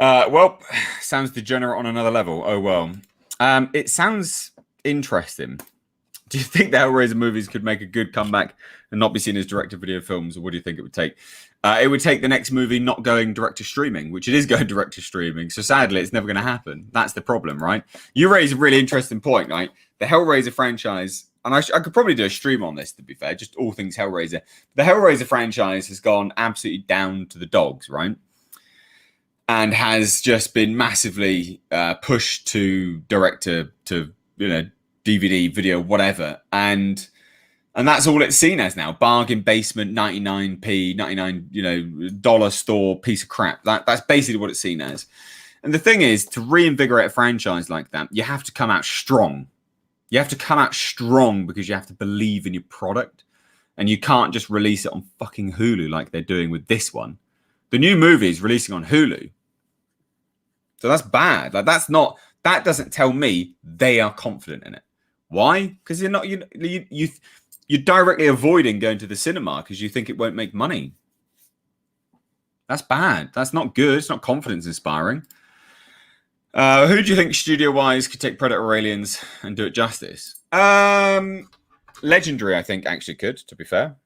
Well, sounds degenerate on another level. Oh, well. It sounds interesting. Do you think the Hellraiser movies could make a good comeback and not be seen as direct-to-video films, or what do you think it would take? It would take the next movie not going direct-to-streaming, which it is going direct-to-streaming. So sadly, it's never going to happen. That's the problem, right? You raise a really interesting point, right? The Hellraiser franchise, and I could probably do a stream on this, to be fair, just all things Hellraiser. The Hellraiser franchise has gone absolutely down to the dogs, right? And has just been massively pushed to direct to DVD, video, whatever, and that's all it's seen as now. Bargain basement, 99p, 99 dollar store piece of crap. That's basically what it's seen as. And the thing is, to reinvigorate a franchise like that, you have to come out strong. You have to come out strong because you have to believe in your product, and you can't just release it on fucking Hulu like they're doing with this one. The new movie is releasing on Hulu. So that's bad. Like that doesn't tell me they are confident in it. Why? Because you're directly avoiding going to the cinema because you think it won't make money. That's bad. That's not good. It's not confidence inspiring. Who do you think studio-wise could take Predator or Aliens and do it justice? Legendary, I think, actually could, to be fair.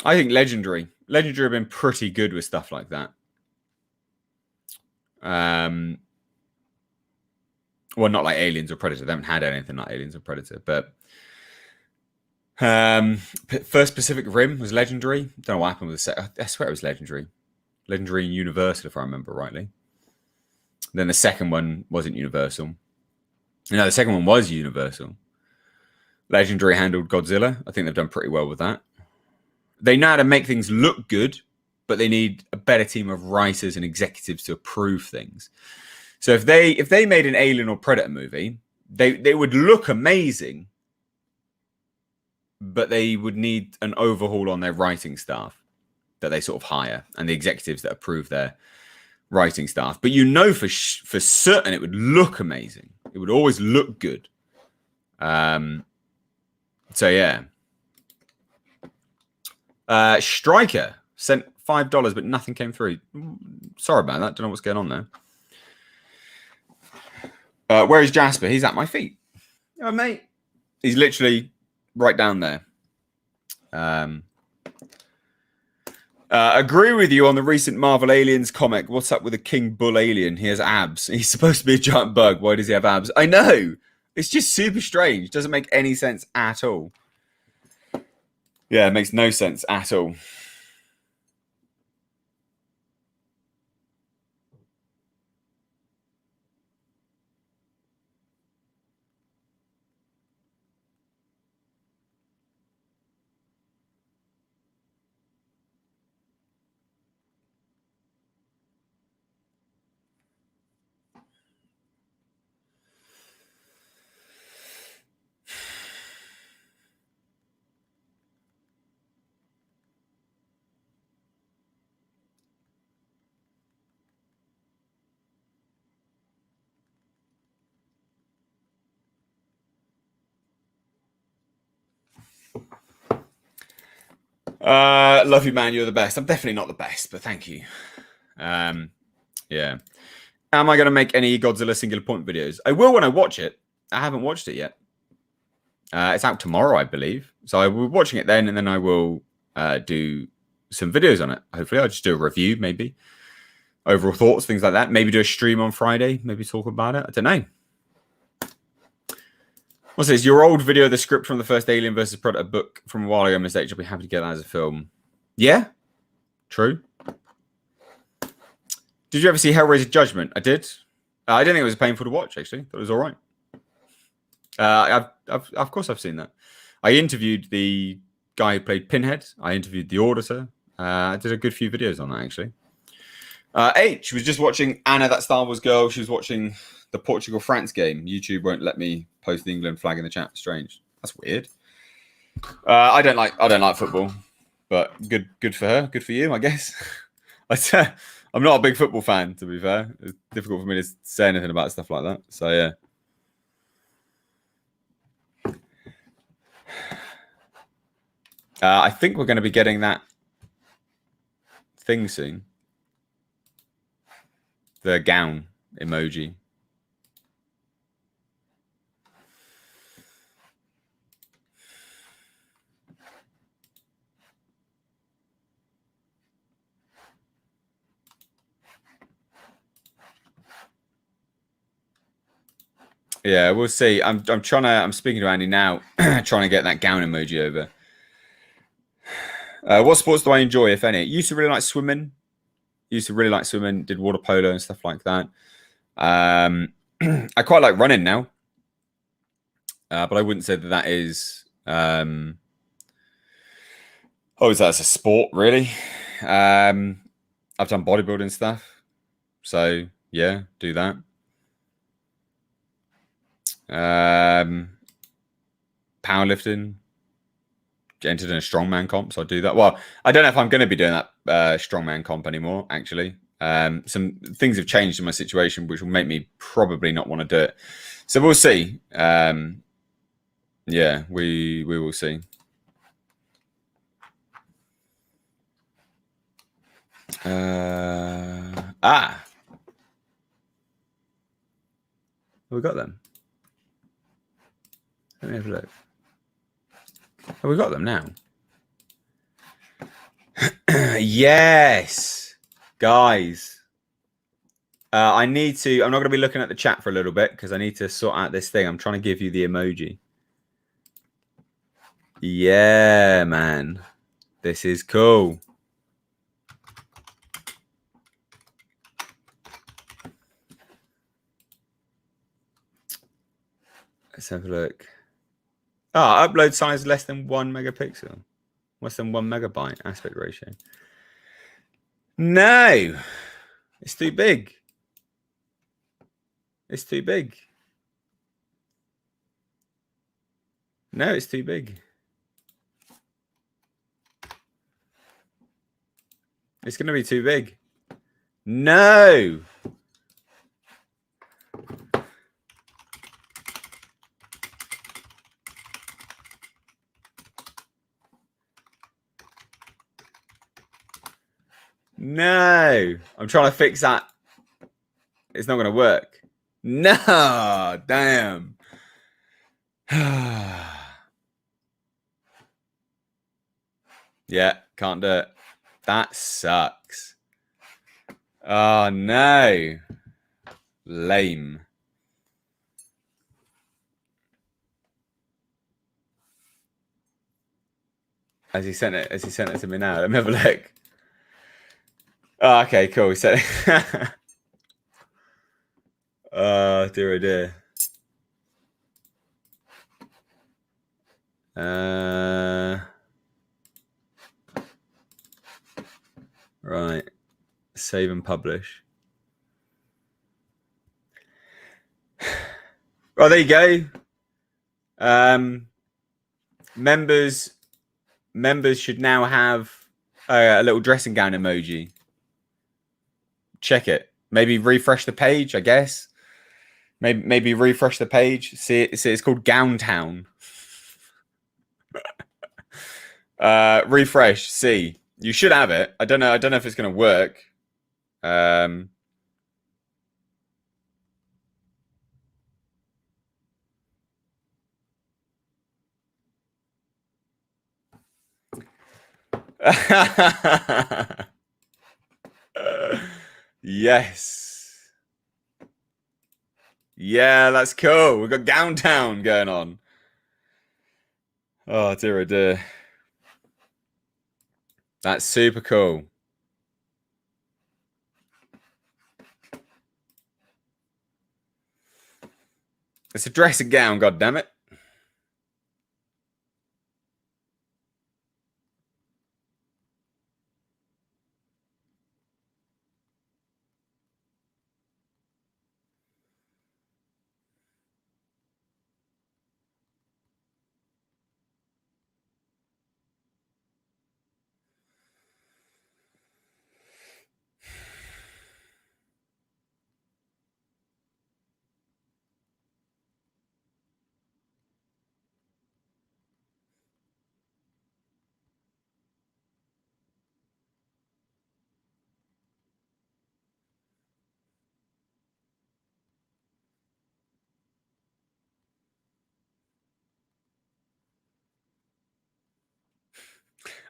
I think Legendary have been pretty good with stuff like that. Well, not like Aliens or Predator. They haven't had anything like Aliens or Predator, but first Pacific Rim was Legendary. Don't know what happened with the set. I swear it was Legendary and Universal, if I remember rightly. Then the second one wasn't Universal. No, the second one was Universal. Legendary handled Godzilla. I think they've done pretty well with that. They know how to make things look good, but they need a better team of writers and executives to approve things. So if they made an Alien or Predator movie, they would look amazing, but they would need an overhaul on their writing staff that they sort of hire and the executives that approve their writing staff. But you know for certain it would look amazing. It would always look good. So yeah. Striker sent $5, but nothing came through. Sorry about that. Don't know what's going on there. Where is Jasper? He's at my feet. Oh, mate. He's literally right down there. Agree with you on the recent Marvel Aliens comic. What's up with the King Bull alien? He has abs. He's supposed to be a giant bug. Why does he have abs? I know. It's just super strange. Doesn't make any sense at all. Yeah, it makes no sense at all. Love you, man. You're the best. I'm definitely not the best, but thank you. Yeah. Am I going to make any Godzilla singular point videos? I will when I watch it. I haven't watched it yet. It's out tomorrow, I believe. So I will be watching it then, and then I will do some videos on it. Hopefully, I'll just do a review, maybe. Overall thoughts, things like that. Maybe do a stream on Friday. Maybe talk about it. I don't know. What's this? Your old video, the script from the first Alien versus Predator book from a while ago, mistake. I'll be happy to get that as a film. Yeah, true. Did you ever see Hellraiser Judgment? I did. I didn't think it was painful to watch, actually. Thought it was all right. Of course, I've seen that. I interviewed the guy who played Pinhead. I interviewed the Auditor. I did a good few videos on that, actually. H was just watching Anna, that Star Wars girl. She was watching the Portugal-France game. YouTube won't let me post the England flag in the chat. Strange. That's weird. I don't like football, but good for her. Good for you, I guess. I'm not a big football fan, to be fair. It's difficult for me to say anything about stuff like that. So yeah. I think we're going to be getting that thing soon. The gown emoji. Yeah, we'll see. I'm speaking to Andy now, trying to get that gown emoji over. What sports do I enjoy, if any? Used to really like swimming. Did water polo and stuff like that. I quite like running now. But I wouldn't say that is that's a sport, really. I've done bodybuilding stuff. So yeah, do that. Powerlifting. Entered in a strongman comp, so I'll do that. Well, I don't know if I'm going to be doing that strongman comp anymore, actually. Some things have changed in my situation, which will make me probably not want to do it. So we'll see. Yeah, we will see. We got them. Let me have a look. Oh, we got them now. Yes, guys. I'm not going to be looking at the chat for a little bit because I need to sort out this thing. I'm trying to give you the emoji. Yeah, man. This is cool. Let's have a look. Upload size less than 1 megapixel. Less than 1 megabyte aspect ratio. No, it's too big. It's too big. No, it's too big. It's going to be too big. No. No. I'm trying to fix that. It's not going to work. No. Damn. Yeah, can't do it. That sucks. Oh, no. Lame. As he sent it to me now. Let me have a look. Oh, okay, cool. He said it. Oh, dear, oh dear. Right. Save and publish. Well, there you go. Members should now have a little dressing gown emoji. Check it. Maybe refresh the page, I guess. Maybe refresh the page. See, it's called Gown Town. Refresh. See, you should have it. I don't know if it's going to work. Yes. Yeah, that's cool. We've got Gown Town going on. Oh, dear, oh dear. That's super cool. It's a dressing gown, goddammit.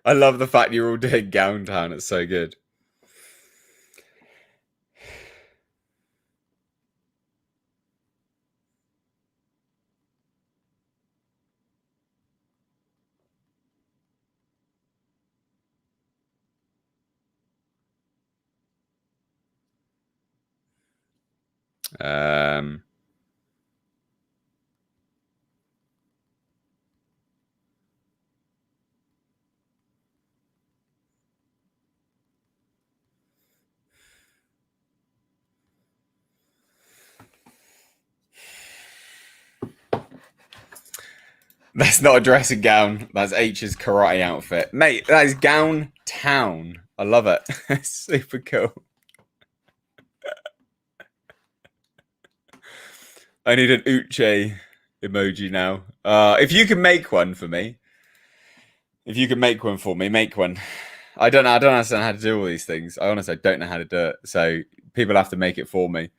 I love the fact you're all doing Gown Town. It's so good. That's not a dressing gown. That's H's karate outfit. Mate, that is Gown Town. I love it. It's super cool. I need an Uche emoji now. If you can make one for me. If you can make one for me, make one. I don't understand how to do all these things. I honestly don't know how to do it. So people have to make it for me.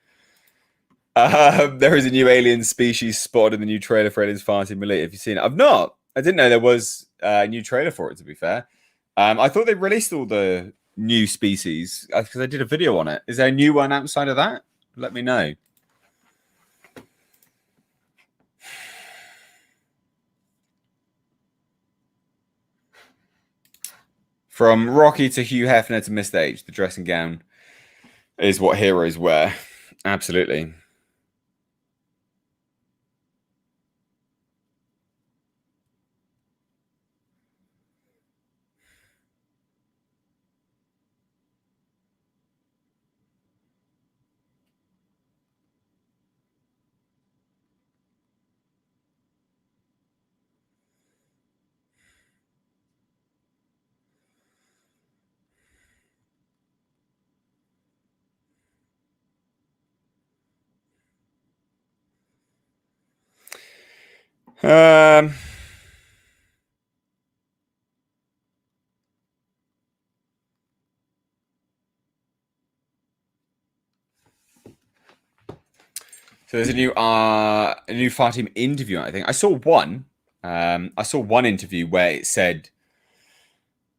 There is a new alien species spotted in the new trailer for Aliens Farting Elite. Have you seen it? I've not. I didn't know there was a new trailer for it, to be fair. I thought they released all the new species because I did a video on it. Is there a new one outside of that? Let me know. From Rocky to Hugh Hefner to Mr. H, the dressing gown is what heroes wear. Absolutely. Um, so there's a new Fire Team interview. I think I saw one. I saw one interview where it said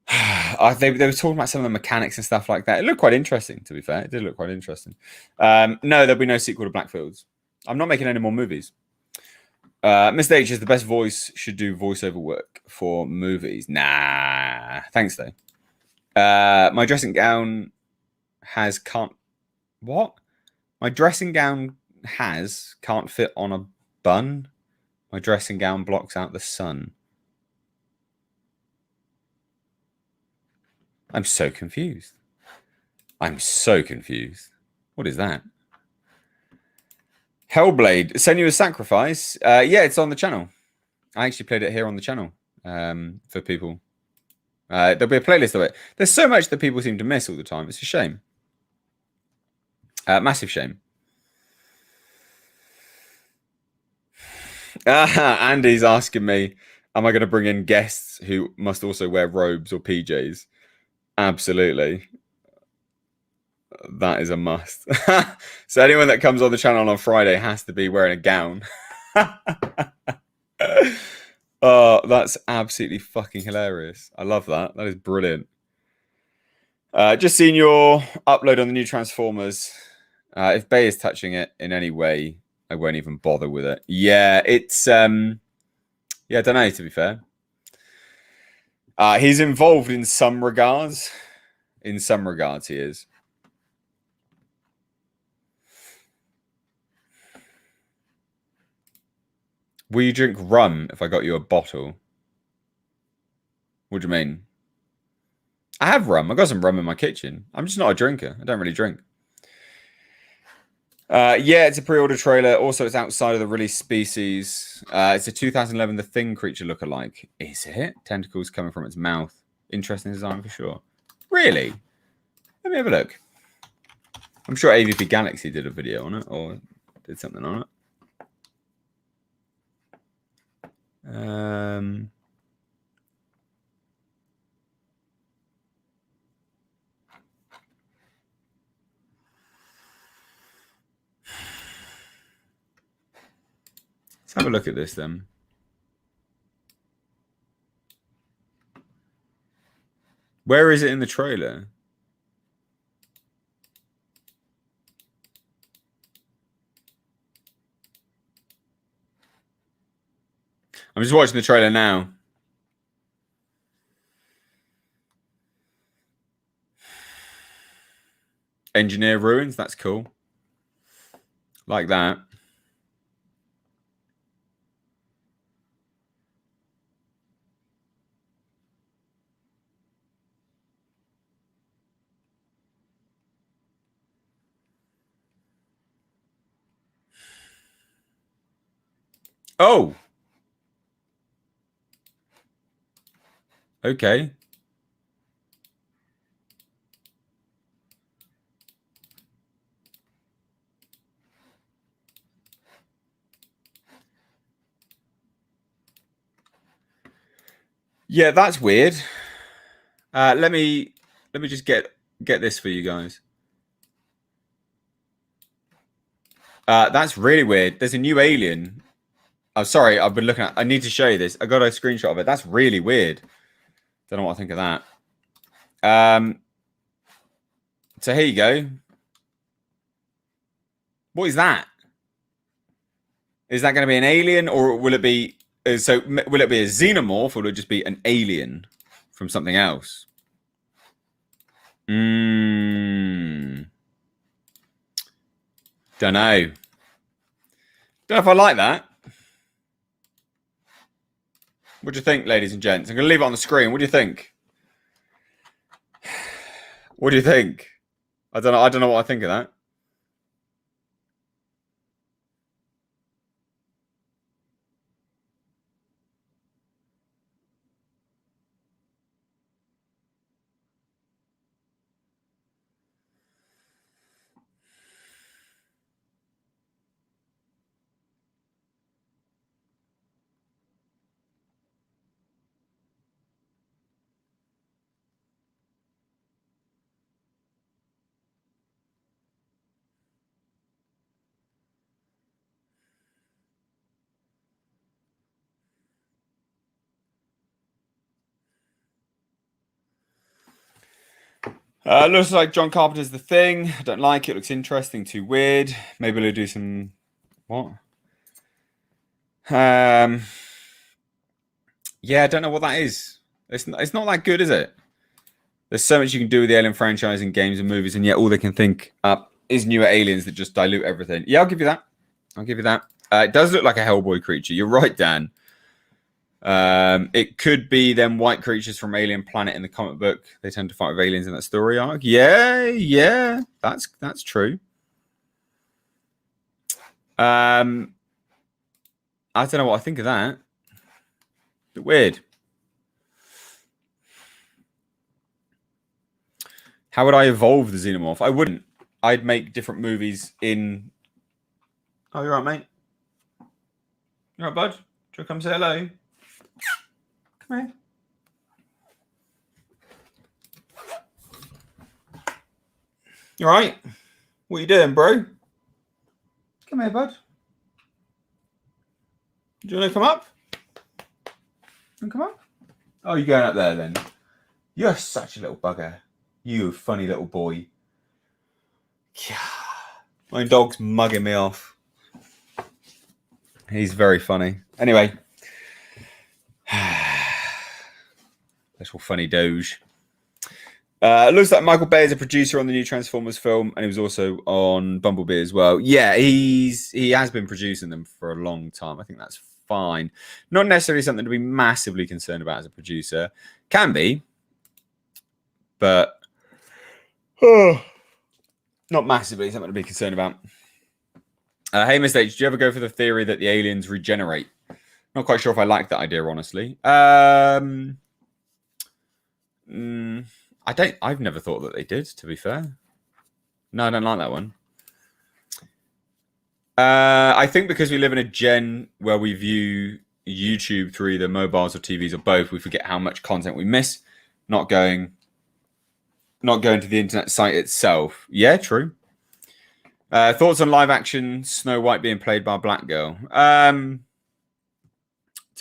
they were talking about some of the mechanics and stuff like that. It looked quite interesting, to be fair. It did look quite interesting. No, there'll be no sequel to Blackfields. I'm not making any more movies. Mr. H is the best voice, should do voiceover work for movies. Nah. Thanks, though. My dressing gown can't. What? My dressing gown can't fit on a bun. My dressing gown blocks out the sun. I'm so confused. What is that? Hellblade, Senua's Sacrifice. Yeah, it's on the channel. I actually played it here on the channel for people. There'll be a playlist of it. There's so much that people seem to miss all the time. It's a shame. Massive shame. Andy's asking me, am I going to bring in guests who must also wear robes or PJs? Absolutely. That is a must. So anyone that comes on the channel on Friday has to be wearing a gown. Oh, that's absolutely fucking hilarious. I love that. That is brilliant. Just seen your upload on the new Transformers. If Bay is touching it in any way, I won't even bother with it. Yeah, it's yeah, I don't know, to be fair. He's involved in some regards. In some regards, he is. Will you drink rum if I got you a bottle? What do you mean? I have rum. I got some rum in my kitchen. I'm just not a drinker. I don't really drink. Yeah, it's a pre-order trailer. Also, it's outside of the release species. It's a 2011 The Thing creature lookalike. Is it? Tentacles coming from its mouth. Interesting design for sure. Really? Let me have a look. I'm sure AVP Galaxy did a video on it or did something on it. Let's have a look at this then. Where is it in the trailer? I'm just watching the trailer now. Engineer ruins. That's cool. Like that. Oh. Okay. Yeah, that's weird. Let me just get this for you guys. That's really weird. There's a new alien. Oh, sorry, I've been looking at. I need to show you this. I got a screenshot of it. That's really weird. Don't know what I think of that. So here you go. What is that? Is that going to be an alien, or will it be? So will it be a xenomorph, or will it just be an alien from something else? Don't know. Don't know if I like that. What do you think, ladies and gents? I'm going to leave it on the screen. What do you think? What do you think? I don't know. I don't know what I think of that. Looks like John Carpenter's The Thing. I don't like it. Looks interesting. Too weird. Maybe they'll do some... What? Yeah, I don't know what that is. It's not that good, is it? There's so much you can do with the Alien franchise in games and movies, and yet all they can think up is newer aliens that just dilute everything. Yeah, I'll give you that. It does look like a Hellboy creature. You're right, Dan. It could be them white creatures from Alien Planet in the comic book. They tend to fight with aliens in that story arc. Yeah, that's true. I don't know what I think of that. Bit weird. How would I evolve the xenomorph? I wouldn't. I'd make different movies in... Oh, you're right, mate. You right, bud? Do you want to come say hello? Come here. You right? What you doing, bro? Come here, bud. Do you want to come up? Come up? Oh, you're going up there then. You're such a little bugger. You funny little boy. My dog's mugging me off. He's very funny. Anyway. Little funny doge. It looks like Michael Bay is a producer on the new Transformers film, and he was also on Bumblebee as well. Yeah, he has been producing them for a long time. I think that's fine. Not necessarily something to be massively concerned about as a producer. Can be, but not massively something to be concerned about. Hey, Mr. H, do you ever go for the theory that the aliens regenerate? Not quite sure if I like that idea, honestly. I've never thought that they did, to be fair. No, I don't like that one. I think because we live in a gen where we view YouTube through either mobiles or TVs or both, we forget how much content we miss not going to the internet site itself. Yeah, true. Thoughts on live action Snow White being played by a black girl? To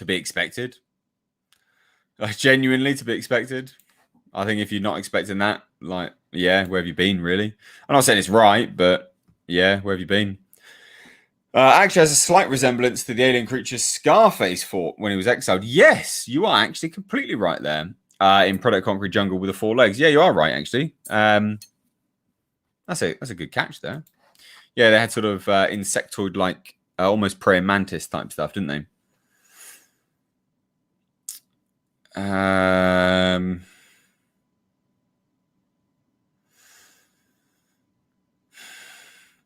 be expected. Genuinely to be expected. I think if you're not expecting that, like, yeah, where have you been, really? I'm not saying it's right, but yeah, where have you been? Actually has a slight resemblance to the alien creature Scarface fought when he was exiled. Yes, you are actually completely right there. In Product Concrete Jungle with the 4 legs. Yeah, you are right, actually. That's a good catch there. Yeah, they had sort of insectoid-like, almost praying mantis type stuff, didn't they?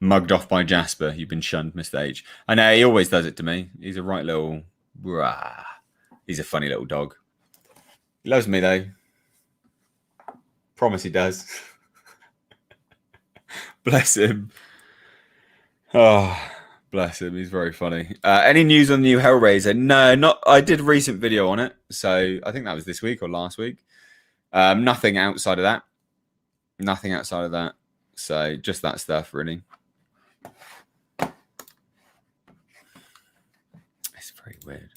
Mugged off by Jasper. You've been shunned, Mr. H. I know, he always does it to me. He's a right little... He's a funny little dog. He loves me, though. Promise he does. Bless him. Oh, bless him. He's very funny. Any news on the new Hellraiser? No, not. I did a recent video on it. So I think that was this week or last week. Nothing outside of that. Nothing outside of that. So just that stuff, really. It's very weird.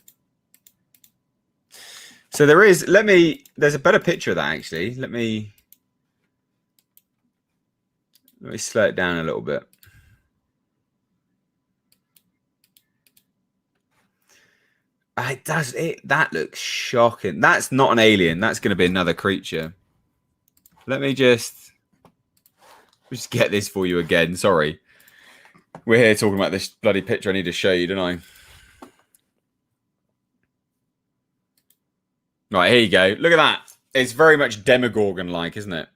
So there's a better picture of that, actually. Let me slow it down a little bit. That looks shocking. That's not an alien. That's going to be another creature. Let me just get this for you again. Sorry. We're here talking about this bloody picture I need to show you, don't I? Right, here you go. Look at that. It's very much Demogorgon-like, isn't it?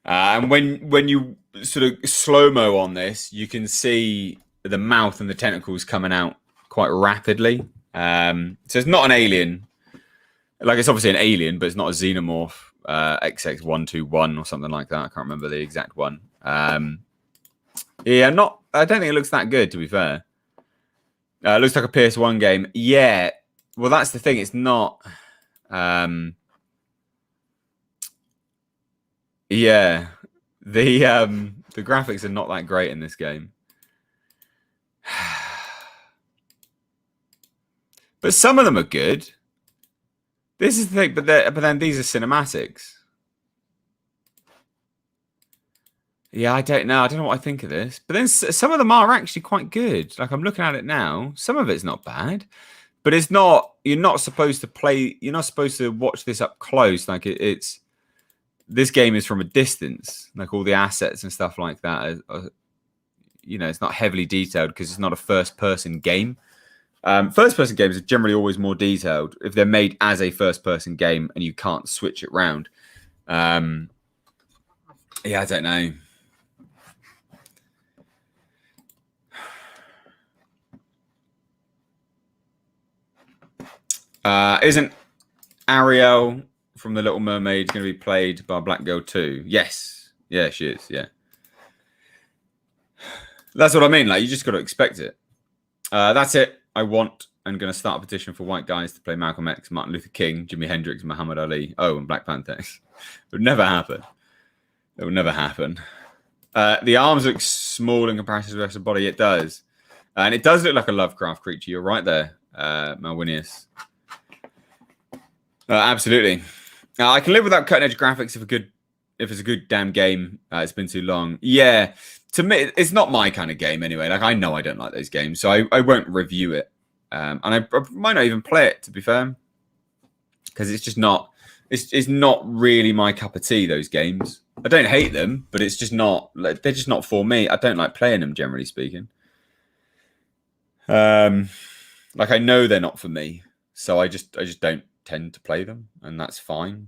And when you sort of slow-mo on this, you can see the mouth and the tentacles coming out quite rapidly. So it's not an alien. Like, it's obviously an alien, but it's not a xenomorph. XX121 or something like that. I can't remember the exact one. Yeah, I don't think it looks that good, to be fair. It looks like a PS1 game. Yeah. Well, that's the thing. It's not. Yeah. The graphics are not that great in this game. But some of them are good. This is the thing, but then these are cinematics. Yeah, I don't know. I don't know what I think of this. But then some of them are actually quite good. Like I'm looking at it now. Some of it's not bad. But it's not. You're not supposed to play. You're not supposed to watch this up close. Like it's. This game is from a distance. Like all the assets and stuff like that. It's not heavily detailed because it's not a first-person game. First-person games are generally always more detailed if they're made as a first-person game and you can't switch it round. Yeah, I don't know. Isn't Ariel from The Little Mermaid going to be played by a black girl too? Yes. Yeah, she is. Yeah. That's what I mean. Like, you just got to expect it. That's it. I'm going to start a petition for white guys to play Malcolm X, Martin Luther King, Jimi Hendrix, Muhammad Ali. Oh, and Black Panther. It would never happen. It would never happen. The arms look small in comparison to the rest of the body. It does. And it does look like a Lovecraft creature. You're right there, Malwinius. Absolutely. I can live without cutting edge graphics if it's a good damn game. It's been too long. Yeah. To me, it's not my kind of game anyway. Like I know I don't like those games, so I won't review it. And I might not even play it, to be fair, because it's just not. It's not really my cup of tea. Those games, I don't hate them, but it's just not. They're just not for me. I don't like playing them, generally speaking. Like I know they're not for me, so I just don't tend to play them, and that's fine.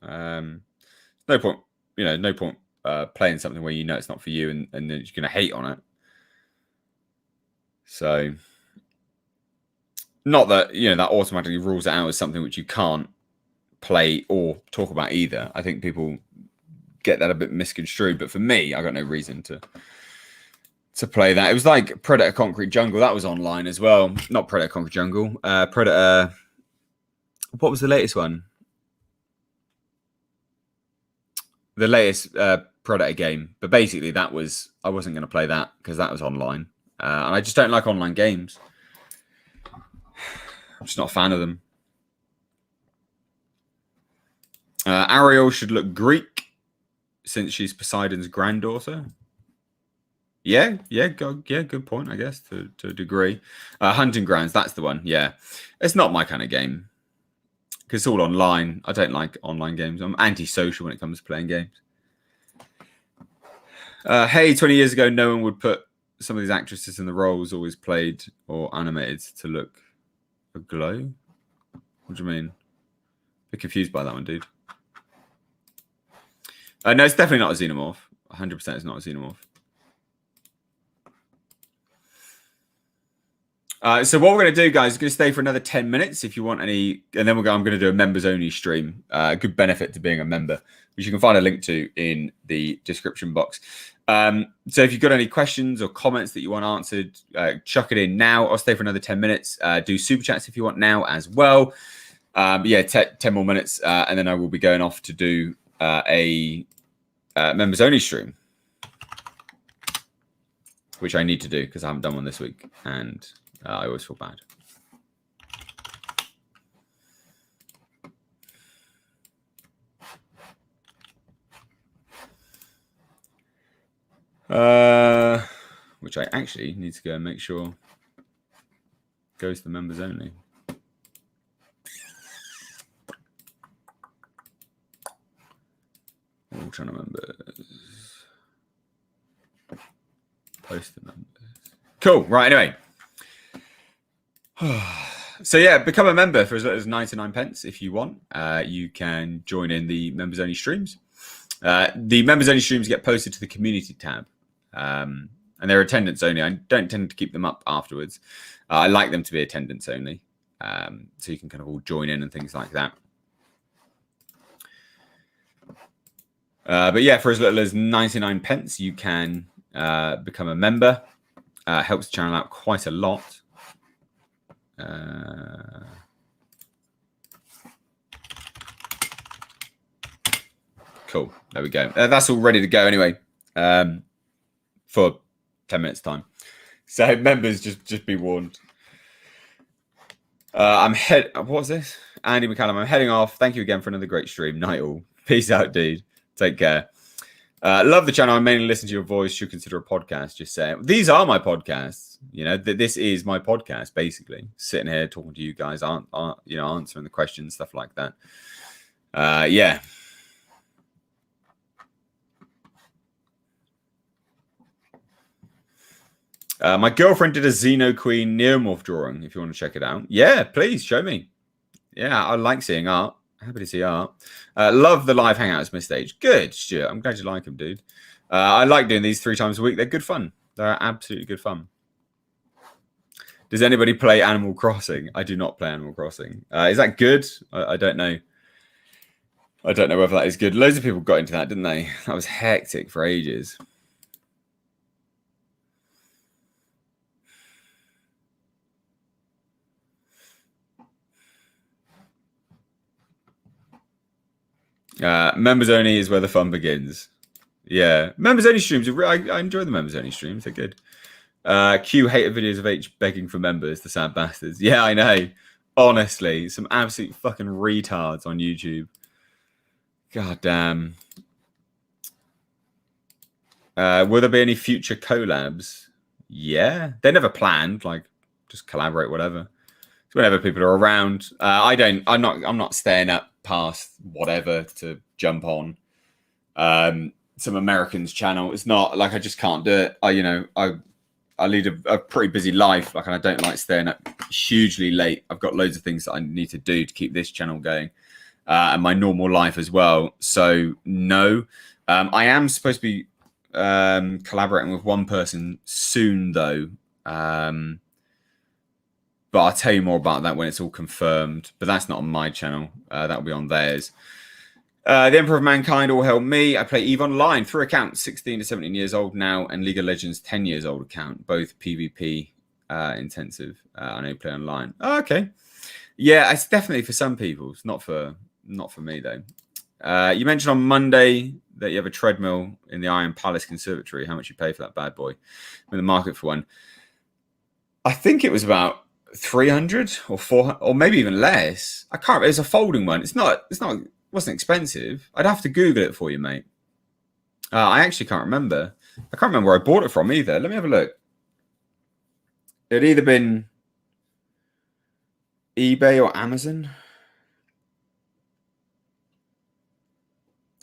No point, no point playing something where you know it's not for you, and then you're going to hate on it. So, not that that automatically rules it out as something which you can't play or talk about either. I think people get that a bit misconstrued, but for me, I got no reason to play that. It was like Predator Concrete Jungle. That was online as well. Not Predator Concrete Jungle. Predator. What was the latest one? The latest Predator game. But basically, I wasn't going to play that because that was online. And I just don't like online games. I'm just not a fan of them. Ariel should look Greek since she's Poseidon's granddaughter. Yeah, good point, I guess, to a degree. Hunting Grounds, that's the one. Yeah, it's not my kind of game because it's all online. I don't like online games. I'm antisocial when it comes to playing games. Hey, 20 years ago, no one would put some of these actresses in the roles always played or animated to look a glow. What do you mean? A bit confused by that one, dude. No, it's definitely not a xenomorph. 100% it's not a xenomorph. So what we're going to do, guys, is going to stay for another 10 minutes if you want any, and then I'm going to do a members only stream. Good benefit to being a member, which you can find a link to in the description box. So if you've got any questions or comments that you want answered, chuck it in now. I'll stay for another 10 minutes. Do super chats if you want now as well. 10 more minutes, and then I will be going off to do a members only stream, which I need to do because I haven't done one this week, and I always feel bad. Which I actually need to go and make sure goes to members only. All trying to members. Post the members. Cool. Right. Anyway. So yeah, become a member for as little as 99 pence if you want. You can join in the members only streams. The members only streams get posted to the community tab. And they're attendance only. I don't tend to keep them up afterwards. I like them to be attendance only. So you can kind of all join in and things like that. But yeah, for as little as 99 pence, you can become a member. Helps the channel out quite a lot. Cool. There we go. That's all ready to go anyway. For 10 minutes time. So members, just be warned. What was this? Andy McCallum, I'm heading off. Thank you again for another great stream. Night all. Peace out, dude. Take care. Love the channel. I mainly listen to your voice. Should consider a podcast. Just saying. These are my podcasts. You know, this is my podcast, basically. Sitting here talking to you guys, answering the questions, stuff like that. Yeah. My girlfriend did a Xeno Queen Neomorph drawing, if you want to check it out. Yeah, please, show me. Yeah, I like seeing art. Happy to see art. Love the live hangouts, Miss Stage. Good, Stuart. I'm glad you like them, dude. I like doing these 3 times a week. They're good fun. They're absolutely good fun. Does anybody play Animal Crossing? I do not play Animal Crossing. Is that good? I don't know. I don't know whether that is good. Loads of people got into that, didn't they? That was hectic for ages. Members only is where the fun begins. Yeah, members only streams. I enjoy the members only streams. They're good. Q hated videos of H begging for members. The sad bastards. Yeah, I know. Honestly, some absolute fucking retards on YouTube. God damn. Will there be any future collabs? Yeah, they're never planned. Like, just collaborate, whatever. It's whenever people are around. I'm not staying up past whatever to jump on some American's channel. It's not like I just can't do it. I lead a pretty busy life, and I don't like staying up hugely late. I've got loads of things that I need to do to keep this channel going, and my normal life as well. So no, I am supposed to be collaborating with one person soon, though. But I'll tell you more about that when it's all confirmed. But that's not on my channel. That'll be on theirs. The Emperor of Mankind, all hail me. I play EVE Online through accounts, 16 to 17 years old now, and League of Legends, 10 years old account, both PvP intensive. I know you play online. Oh, okay. Yeah, it's definitely for some people. It's not for me, though. You mentioned on Monday that you have a treadmill in the Iron Palace Conservatory. How much you pay for that bad boy? I'm in the market for one. I think it was about 300 or 400 or maybe even less. I can't. It's a folding one. It wasn't expensive. I'd have to Google it for you, mate. I actually can't remember. I can't remember where I bought it from either. Let me have a look. It'd either been eBay or Amazon.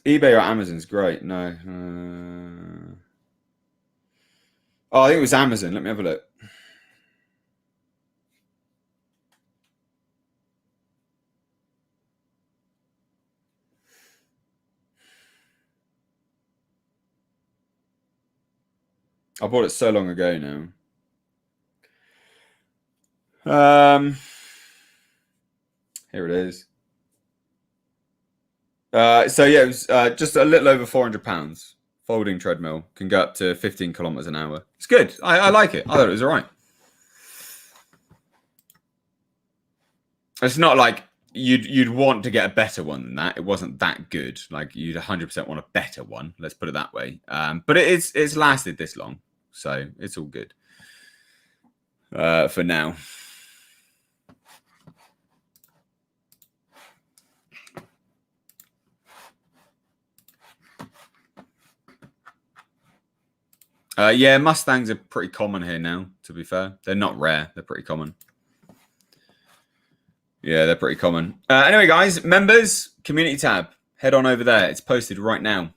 eBay or Amazon's great. No. I think it was Amazon. Let me have a look. I bought it so long ago now. Here it is. So yeah, it was just a little over £400. Folding treadmill, can go up to 15 kilometers an hour. It's good. I like it. I thought it was all right. It's not like you'd want to get a better one than that. It wasn't that good. Like, you'd 100% want a better one. Let's put it that way. But it's lasted this long, so it's all good for now. Yeah, Mustangs are pretty common here now, to be fair. They're not rare. They're pretty common. Yeah, they're pretty common. Anyway, guys, members, community tab. Head on over there. It's posted right now.